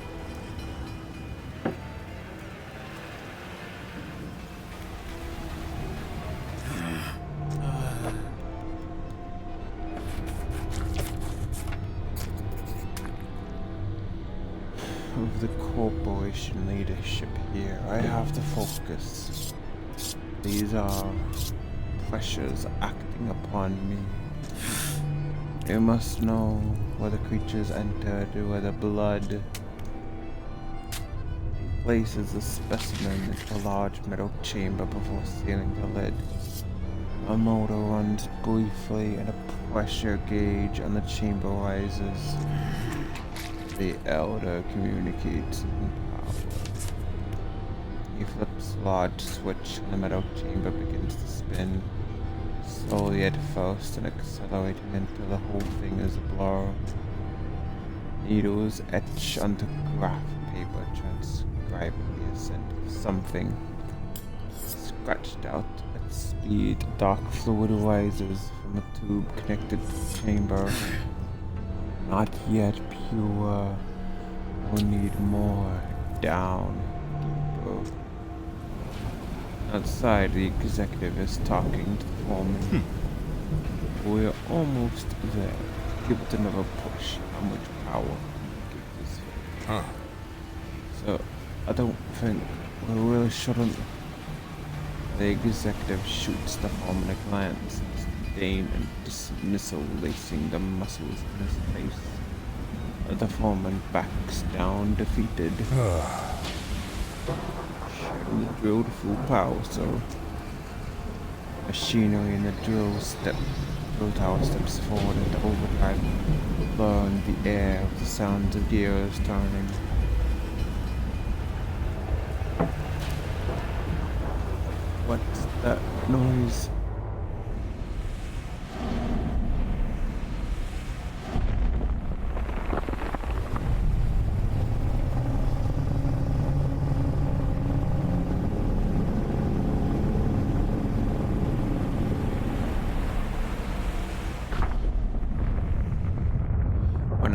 Of the corporation leadership here, I have to focus. These are pressures acting upon me. You must know where the creatures entered, where the blood places the specimen into a large metal chamber before sealing the lid. A motor runs briefly and a pressure gauge on the chamber rises. The elder communicates in power. He flips a large switch and the metal chamber begins to spin. Slowly at first and accelerating until the whole thing is a blur. Needles etch onto graph paper, transcribing the ascent of something. Scratched out at speed, dark fluid rises from a tube connected to the chamber. Not yet pure. We'll need more. Down. Deeper. Outside, the executive is talking to the foreman. We're almost there. Give it another push. How much power can we give this thing? So, I don't think we really shouldn't. The executive shoots the foreman a glance, disdain and dismissal lacing the muscles in his face. The foreman backs down, defeated. We drilled full power, so machinery in the drill tower steps forward into overdrive, blurring the air with the sounds of gears turning. What's that noise?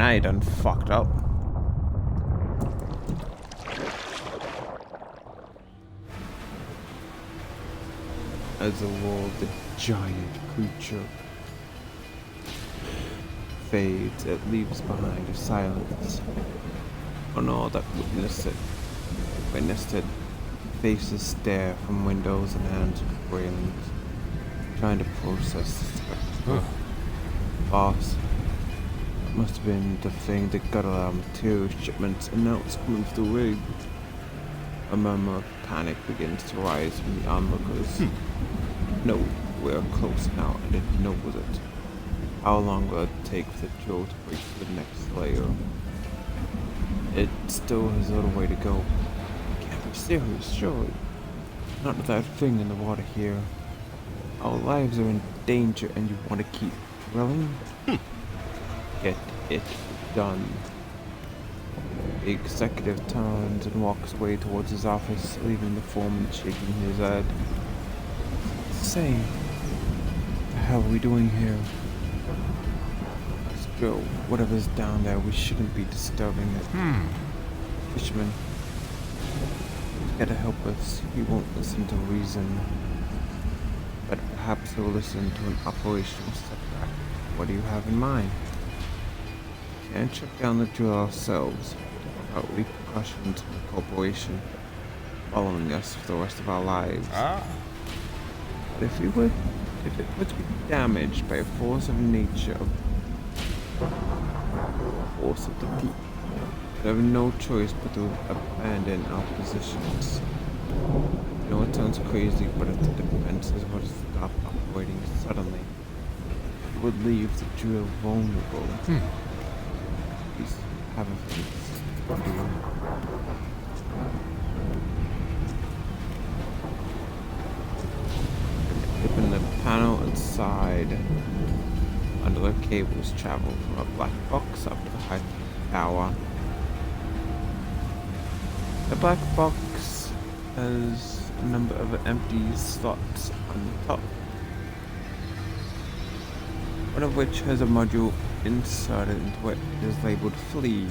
I done fucked up. As a world, the giant creature fades, it leaves behind a silence. On all that witnessed it, faces stare from windows and hands with railings, trying to process the spectacle. Boss. Must have been the thing that got our material shipments and now it's moved away. A murmur of panic begins to rise from the onlookers. No, we're close now and it knows it. How long will it take for the drill to break to the next layer? It still has a little way to go. You can't be serious, surely. Not with that thing in the water here. Our lives are in danger and you want to keep drilling? Get it done. The executive turns and walks away towards his office, leaving the foreman shaking his head. Say, what the hell are we doing here? Let's go. Whatever's down there, we shouldn't be disturbing it. Fisherman, he's gotta help us. He won't listen to reason. But perhaps he'll listen to an operational setback. What do you have in mind? And shut down the drill ourselves without repercussions from the corporation following us for the rest of our lives. But if it were to be damaged by a force of nature, a force of the deep, we have no choice but to abandon our positions. I know it sounds crazy, but if the defenses were to stop operating suddenly, it would leave the drill vulnerable. Have a face. Open the panel inside. Underwater cables travel from a black box up to the high tower. The black box has a number of empty slots on the top, one of which has a module inserted into it is labeled Flee.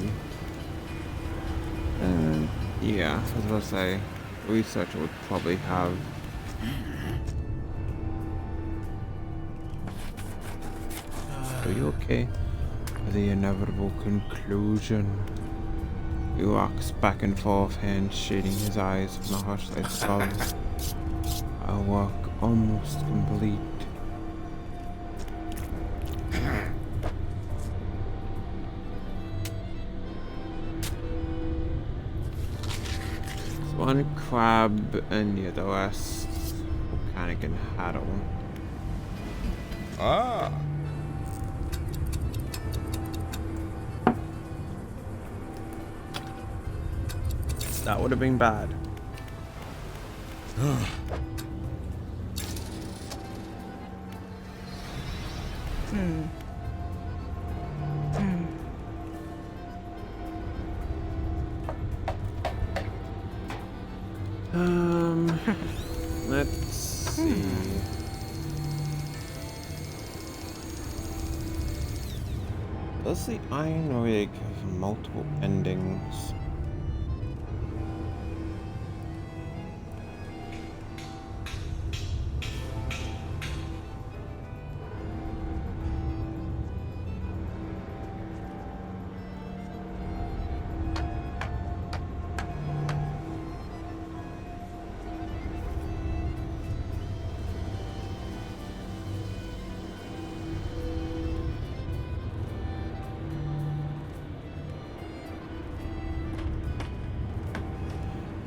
Yeah, as I was say, a researcher would probably have. Are you okay? The inevitable conclusion. He walks back and forth, hands shading his eyes from the harsh light above. Our work almost complete. One crab and the other rest volcanic and Haddle. Ah. That would have been bad. Let's see. Does the Iron Rig have multiple endings?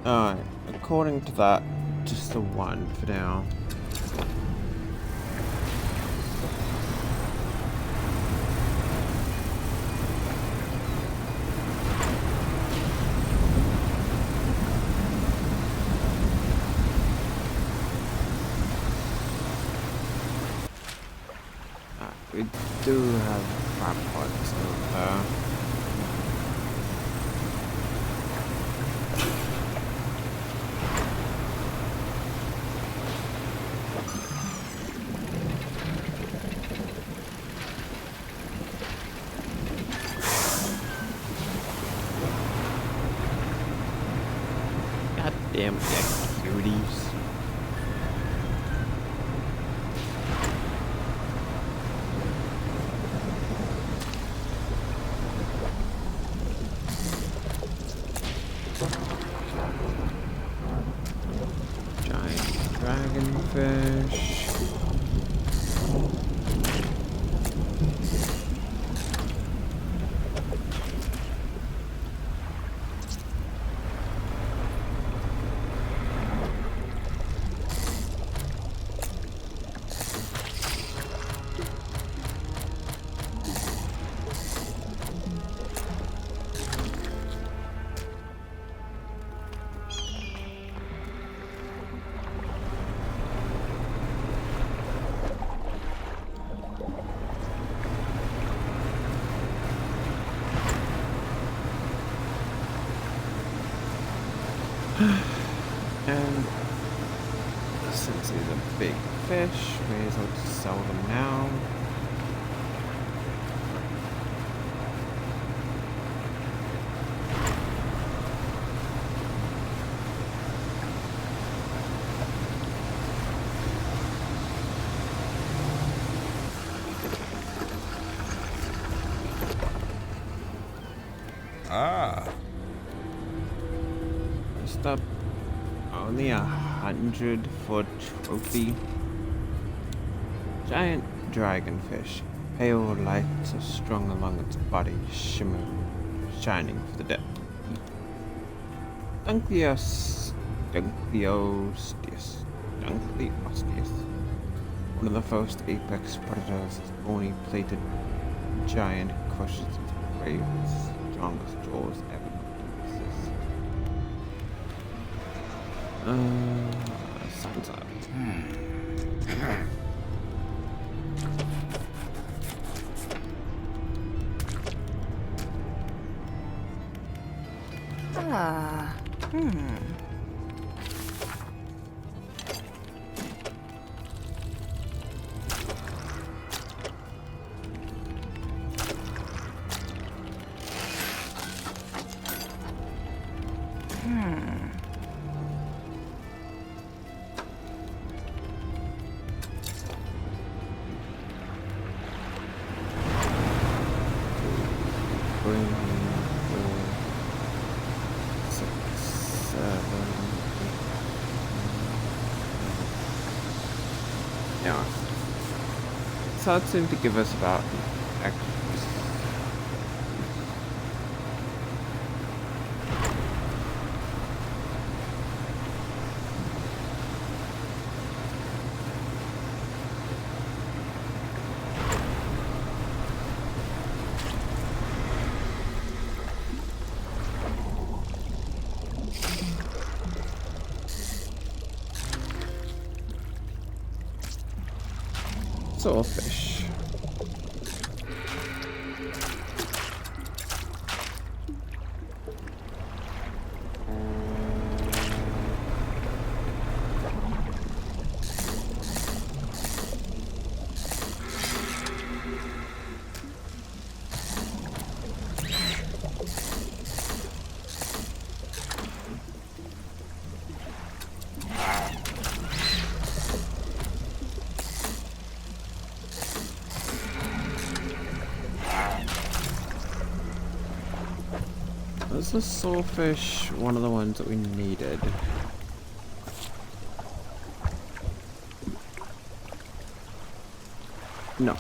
Alright, according to that, just the one for now. We do have crab pots over there. Damn, cuties. Giant dragonfish. And since he's a big fish, may as well just sell them now. Ah. Just up only 100-foot trophy. Giant dragonfish. Pale lights are strung along its body, shimmering, shining for the depth. Dunkleosteus. One of the first apex predators, this bony plated giant crushes its prey with its strongest jaws ever known to Sounds up. Ah, Three, four, 6, 7. Yeah. So that seemed to give us about X. Swordfish. Was the swordfish one of the ones that we needed? No.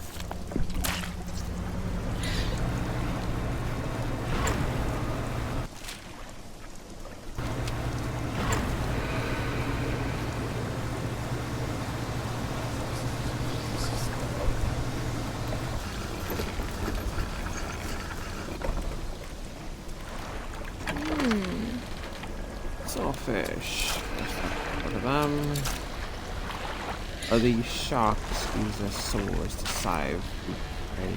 Swordfish. Look at them. Oh, these sharks use their swords to save prey.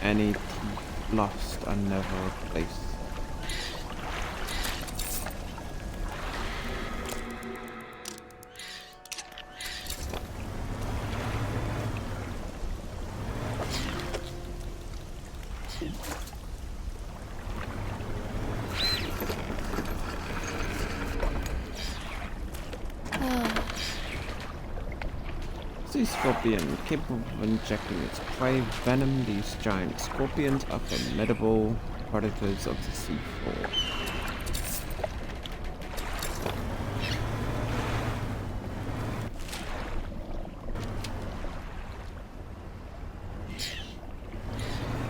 Any teeth lost are never replaced. Sea scorpion, capable of injecting its prey venom. These giant scorpions are formidable predators of the seafloor.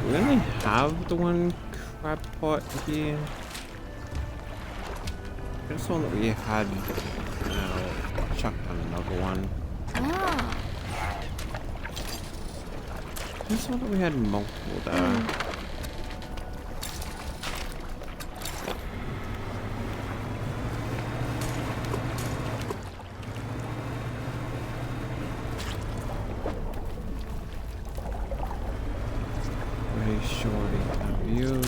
Do we only have the one crab pot here? I just saw that we had chucked on another one. I saw that we had multiple there. Very shorty have you.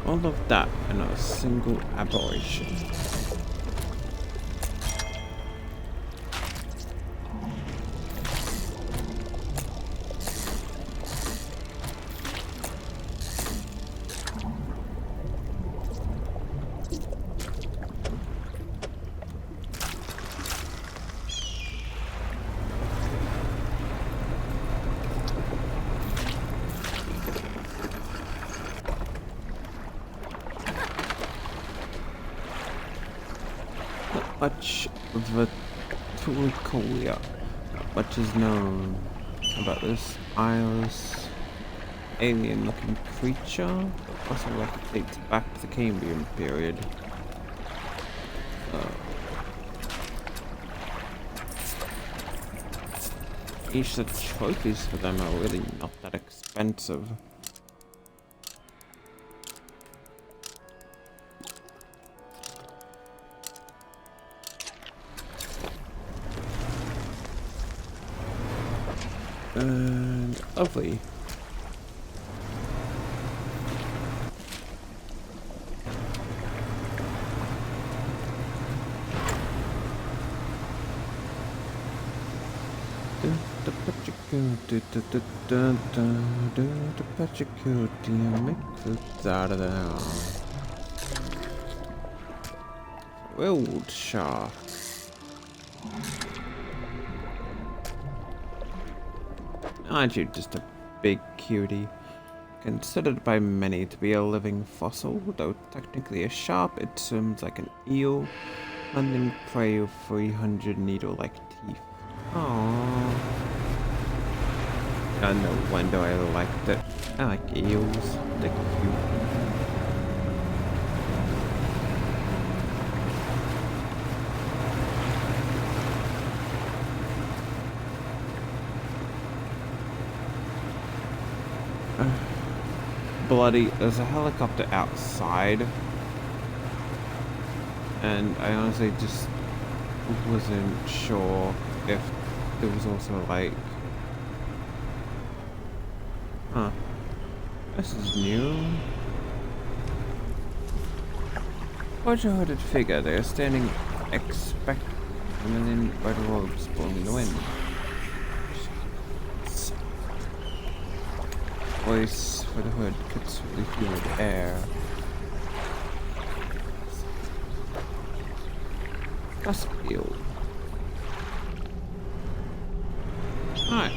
All of that and not a single aberration. much Vertulicolia. Not much is known about this eyeless, alien-looking creature that also likely dates back to the Cambrian period. Each of the trophies for them are really not that expensive. And lovely. World shark. Aren't you just a big cutie? Considered by many to be a living fossil, though technically a shark, it swims like an eel, hunting prey with 300 needle-like teeth. Aww. No wonder I liked it. I like eels. They're cute. Bloody, there's a helicopter outside, and I honestly just wasn't sure if there was also like, this is new. What's a hooded figure? They are standing expect and then by the ropes blowing in the wind. Voice for the hood could sweetly feel the air. Must feel. Alright.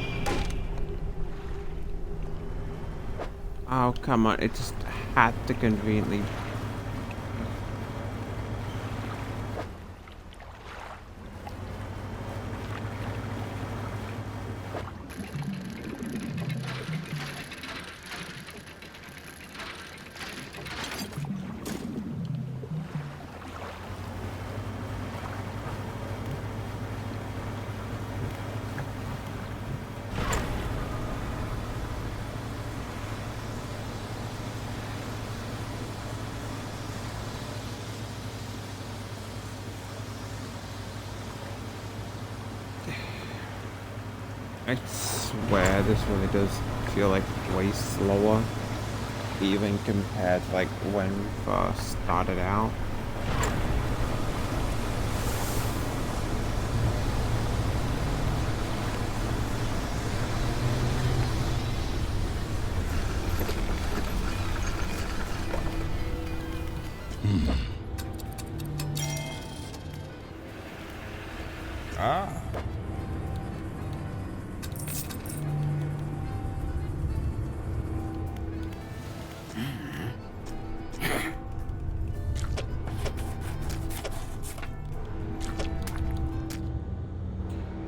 Oh, come on. It just had to conveniently. I swear this really does feel like way slower, even compared to like when we first started out.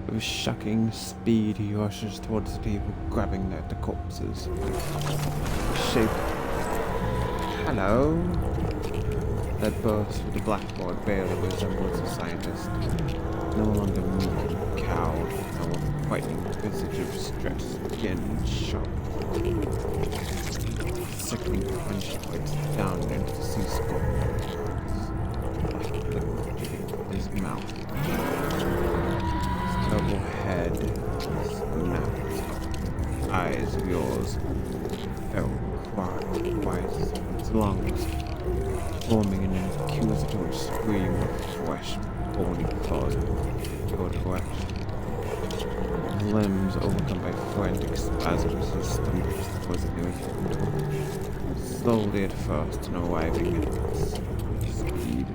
With shocking speed, he rushes towards the table, grabbing at the corpses. Shape. Hello? That burst with the blackboard barely resembles a scientist. No longer meek and cowed, now a frightening visage of stress, again shock. Sickening punch bites down into the sea scorpion. His mouth. Double head, snapped, eyes of yours, fell quiet, white, its lungs, forming an accusatory scream of fresh, bony blood, your direction. Limbs overcome by frantic spasms, he stumbles towards the nearest window, slowly at first and arriving at its speed.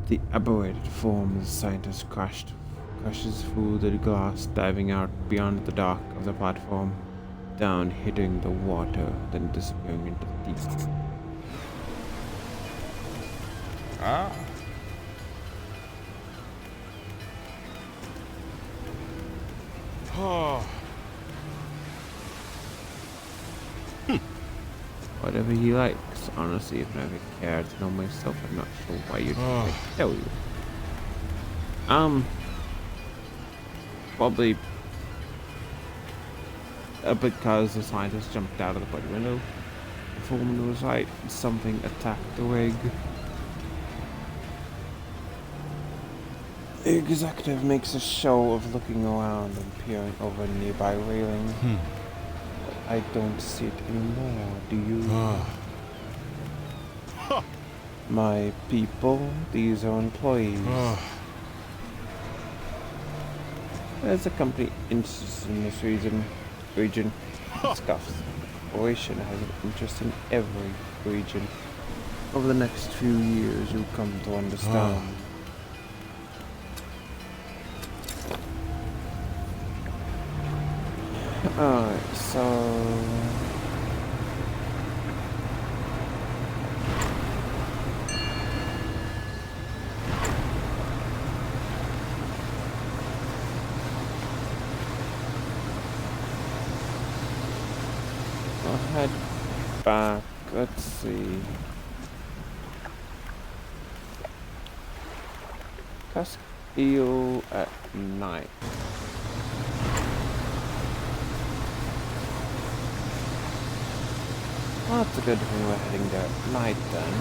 The aberrated form of the scientist crashes through the glass, diving out beyond the dark of the platform. down, hitting the water, then disappearing into the deep. Ah. Oh. Whatever he likes. Honestly, if I never cared to know myself, I'm not sure why you'd tell you. Probably because the scientist jumped out of the bloody window. The foreman was right. Something attacked the rig. The executive makes a show of looking around and peering over a nearby railing. But I don't see it anymore, do you? My people, these are employees. There's a company interested in this region. Scuffs. Operation has an interest in every region. Over the next few years, you'll come to understand. Alright, so... I'll head back, let's see. Castile at night. Well, that's a good thing we're heading there at night then.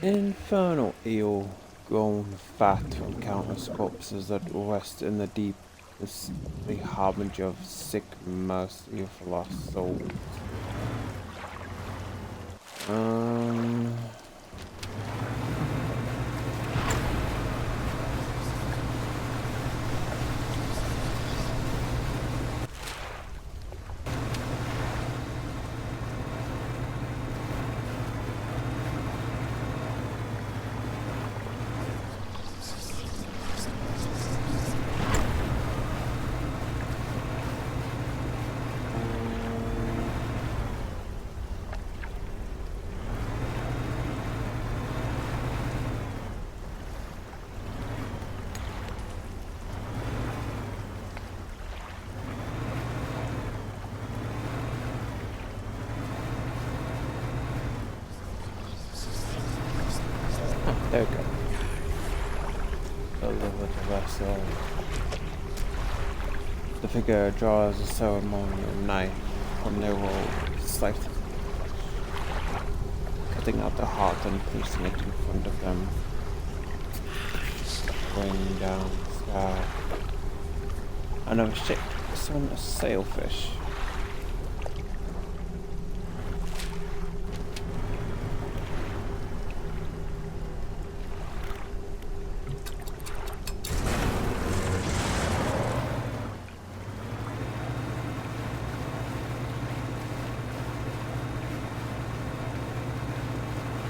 Infernal eel, grown fat from countless corpses that rest in the deep, is the harbinger of sick mercy of lost souls. There we go. Deliver the vessel. The figure draws a ceremonial knife from their robe, slicing the flesh, cutting out the heart and placing it in front of them. Raining down the sky. Another shape. This one a sailfish.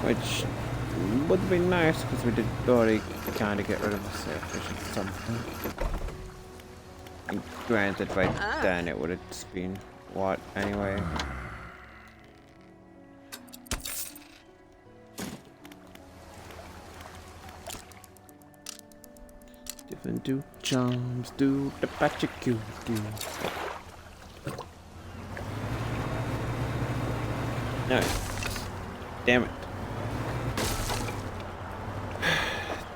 Which would be nice because we did already kind of get rid of the sailfish at some point. And granted, by then it would have just been what anyway. Different do charms, do the patchy cute do. No, damn it.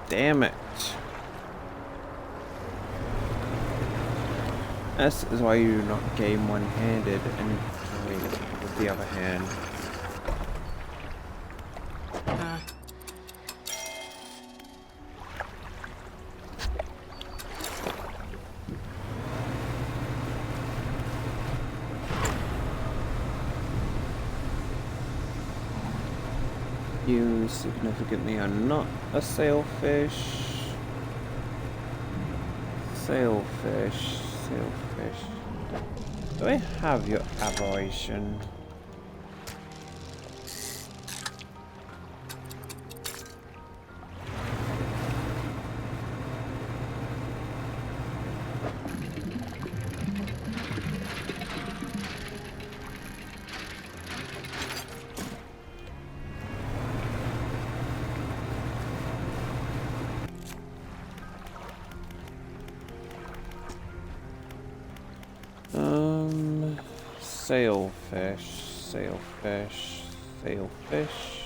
Damn it. This is why you do not game one-handed and trade with the other hand. You significantly are not a sailfish. Sailfish, sailfish. Do I have your aberration? Sailfish, sailfish, sailfish.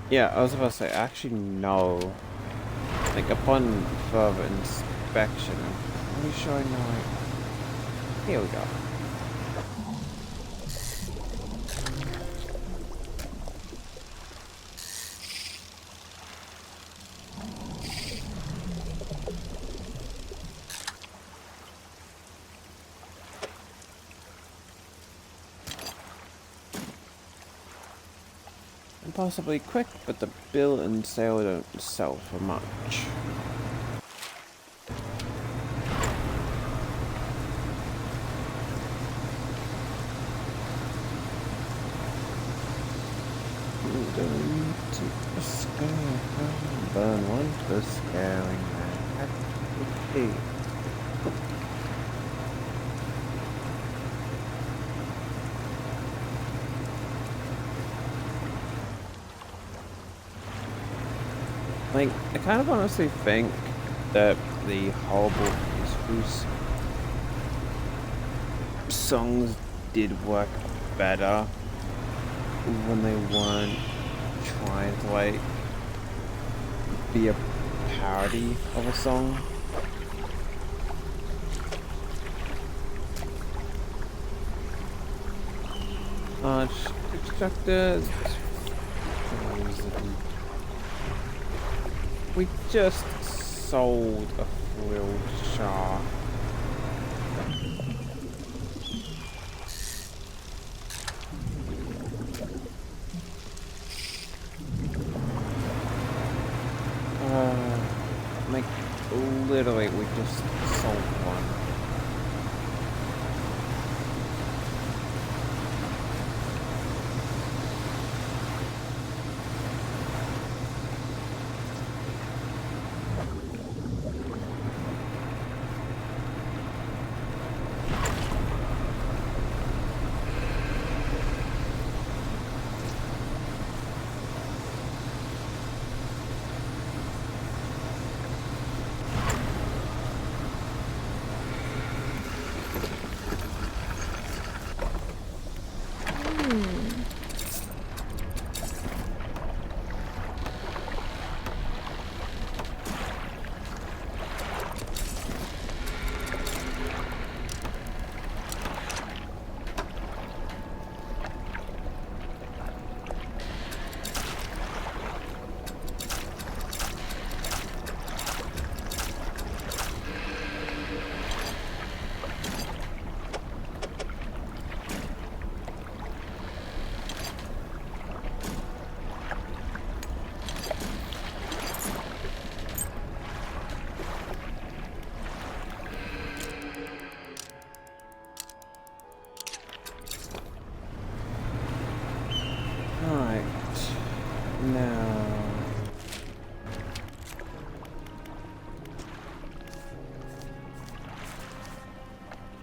Yeah, I was about to say, actually no. Like, upon further inspection, I'm pretty sure I know it. Here we go. Possibly quick, but the bill and sale don't sell for much. Burn one for scaring man. Okay. Like, I kind of honestly think that the Horrible Who's songs did work better when they weren't trying to, like, be a parody of a song. Extractors. We just sold a foiled shark. Like, literally, we just sold one.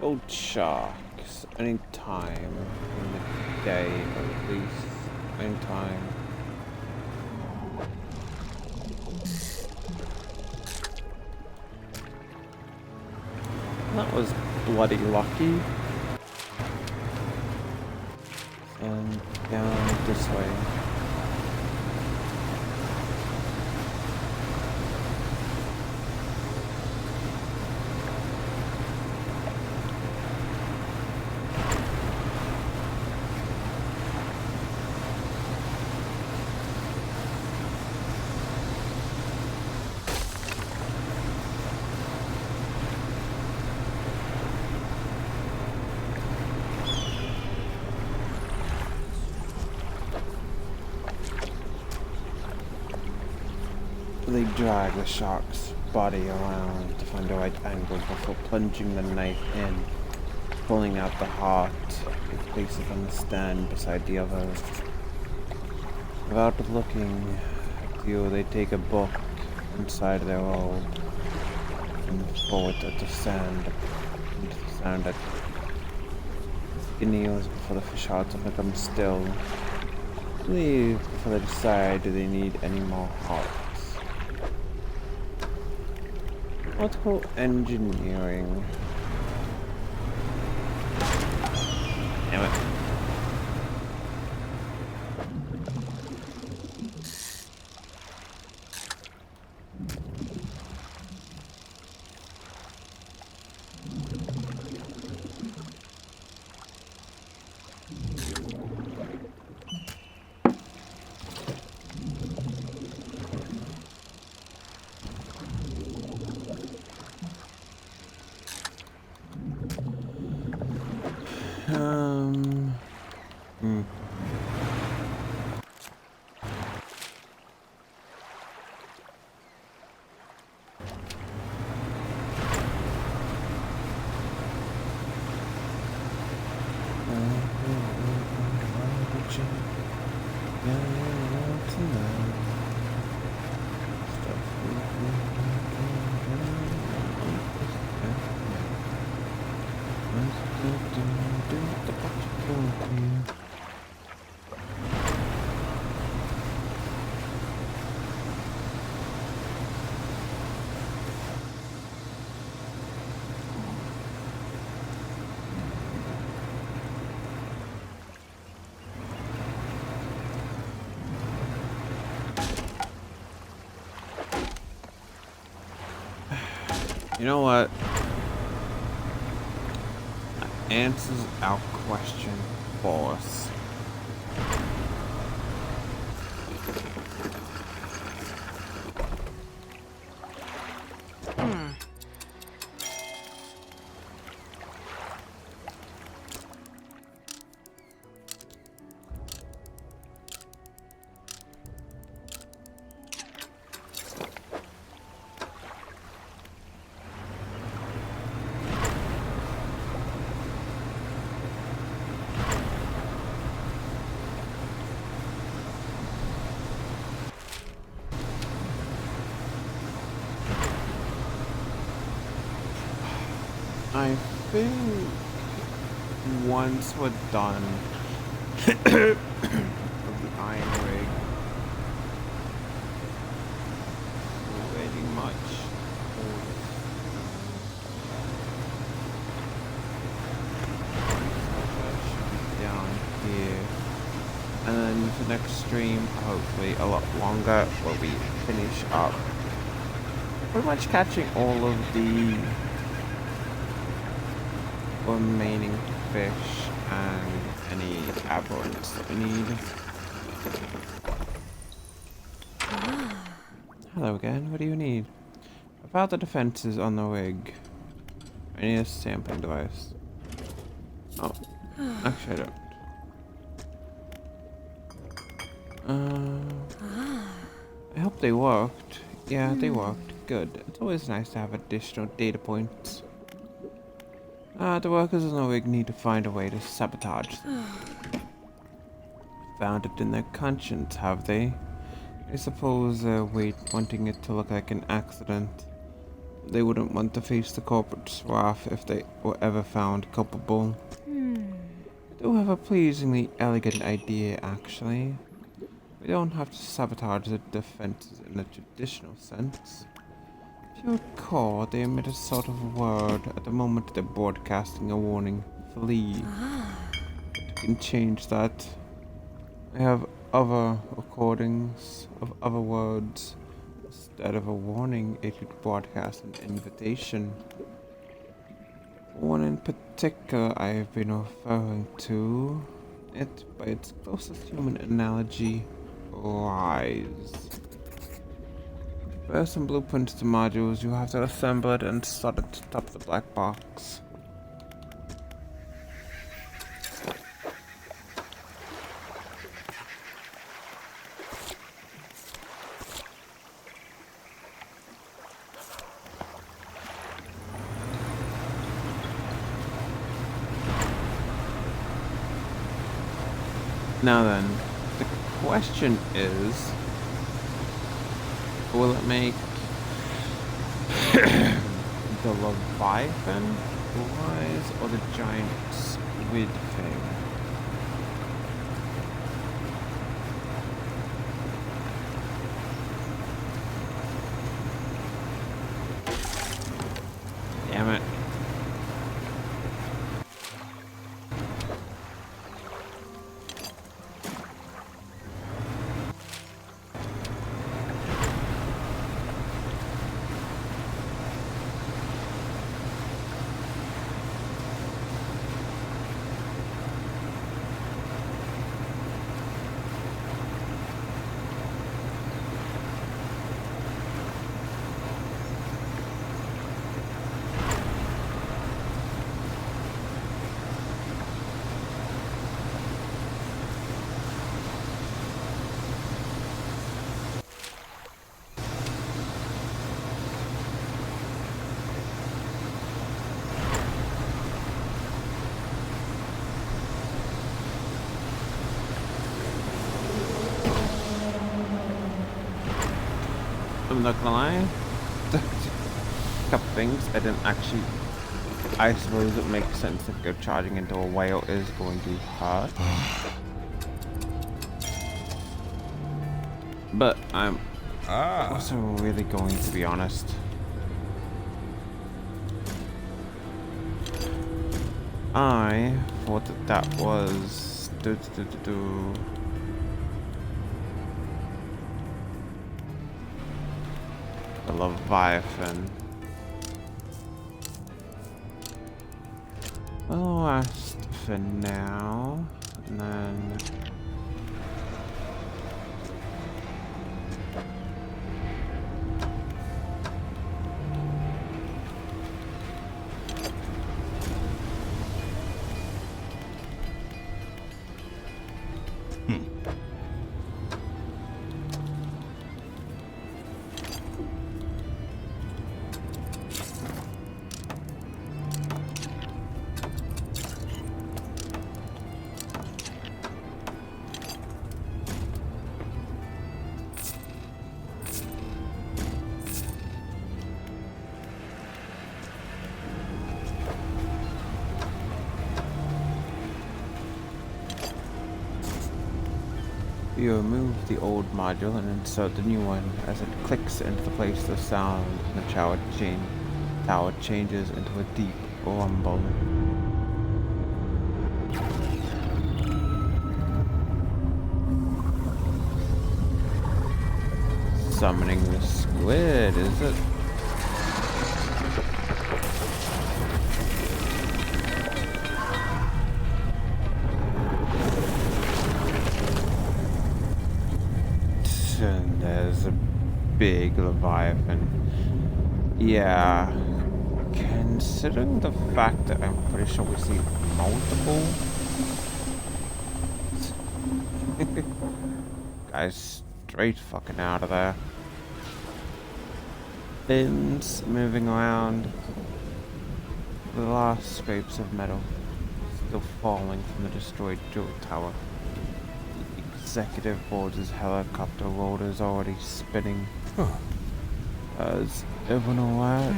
Old sharks, any time in the day, or at least any time. That was bloody lucky. And down this way. They drag the shark's body around to find the right angle before plunging the knife in, pulling out the heart, they place it on the stand beside the others. Without looking at you, they take a book inside their robe and throw it at the sand, into the sand at the knees before the fish hearts have become still. Leave before they decide do they need any more hearts. Nautical engineering. Damn it. Hmm. You know what? That answers our question for us. I think once we're done with the iron rig, pretty much should be down here. And then the next stream, hopefully a lot longer, where we finish up pretty much catching all of the remaining fish and any aberrants that we need. Hello again, what do you need? About the defenses on the rig. I need a sampling device. Oh, actually I don't. I hope they worked. Yeah, they worked. Good. It's always nice to have additional data points. The workers on the rig need to find a way to sabotage them. Found it in their conscience, have they? I suppose they're wanting it to look like an accident. They wouldn't want to face the corporate's wrath if they were ever found culpable. I do have a pleasingly elegant idea, actually. We don't have to sabotage the defenses in the traditional sense. If you recall, they emit a sort of word at the moment they're broadcasting a warning, flee. To can change that. I have other recordings of other words. Instead of a warning, it could broadcast an invitation. One in particular I have been referring to it by its closest human analogy, rise. There are some blueprints to modules. You have to assemble it and slot it atop the black box. Now then, the question is, will it make the Leviathan rise or the giant squid thing? Damn it. I'm not gonna lie. A couple things I didn't actually. I suppose it makes sense if go charging into a whale is going to hurt. But I'm also really going to be honest. I thought that was the Leviathan. Last for now, and then you remove the old module and insert the new one. As it clicks into place, the sound in the tower changes into a deep rumble. Summoning the squid, is it? And there's a big Leviathan. Yeah. Considering the fact that I'm pretty sure we see multiple. Guys, straight fucking out of there. Fins moving around. The last scrapes of metal still falling from the destroyed jewel tower. Executive board's helicopter rotors already spinning. As everyone alright?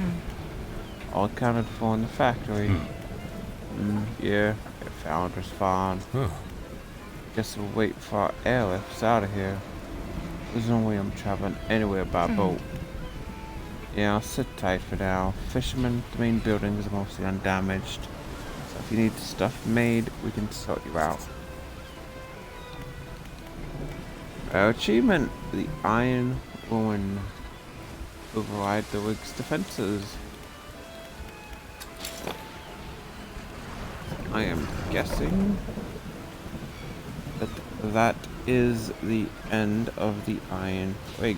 All accounted for in the factory. Yeah, it found us fine. Guess we'll wait for our airlifts out of here. There's no way I'm traveling anywhere by boat. Yeah, I'll sit tight for now. Fishermen, the main buildings are mostly undamaged. So if you need stuff made, we can sort you out. Achievement, the Iron Woman. Override the wig's defenses. I am guessing that that is the end of the Iron Wig.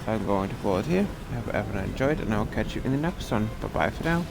So I'm going to call it here. I hope everyone enjoyed, and I'll catch you in the next one. Bye bye for now.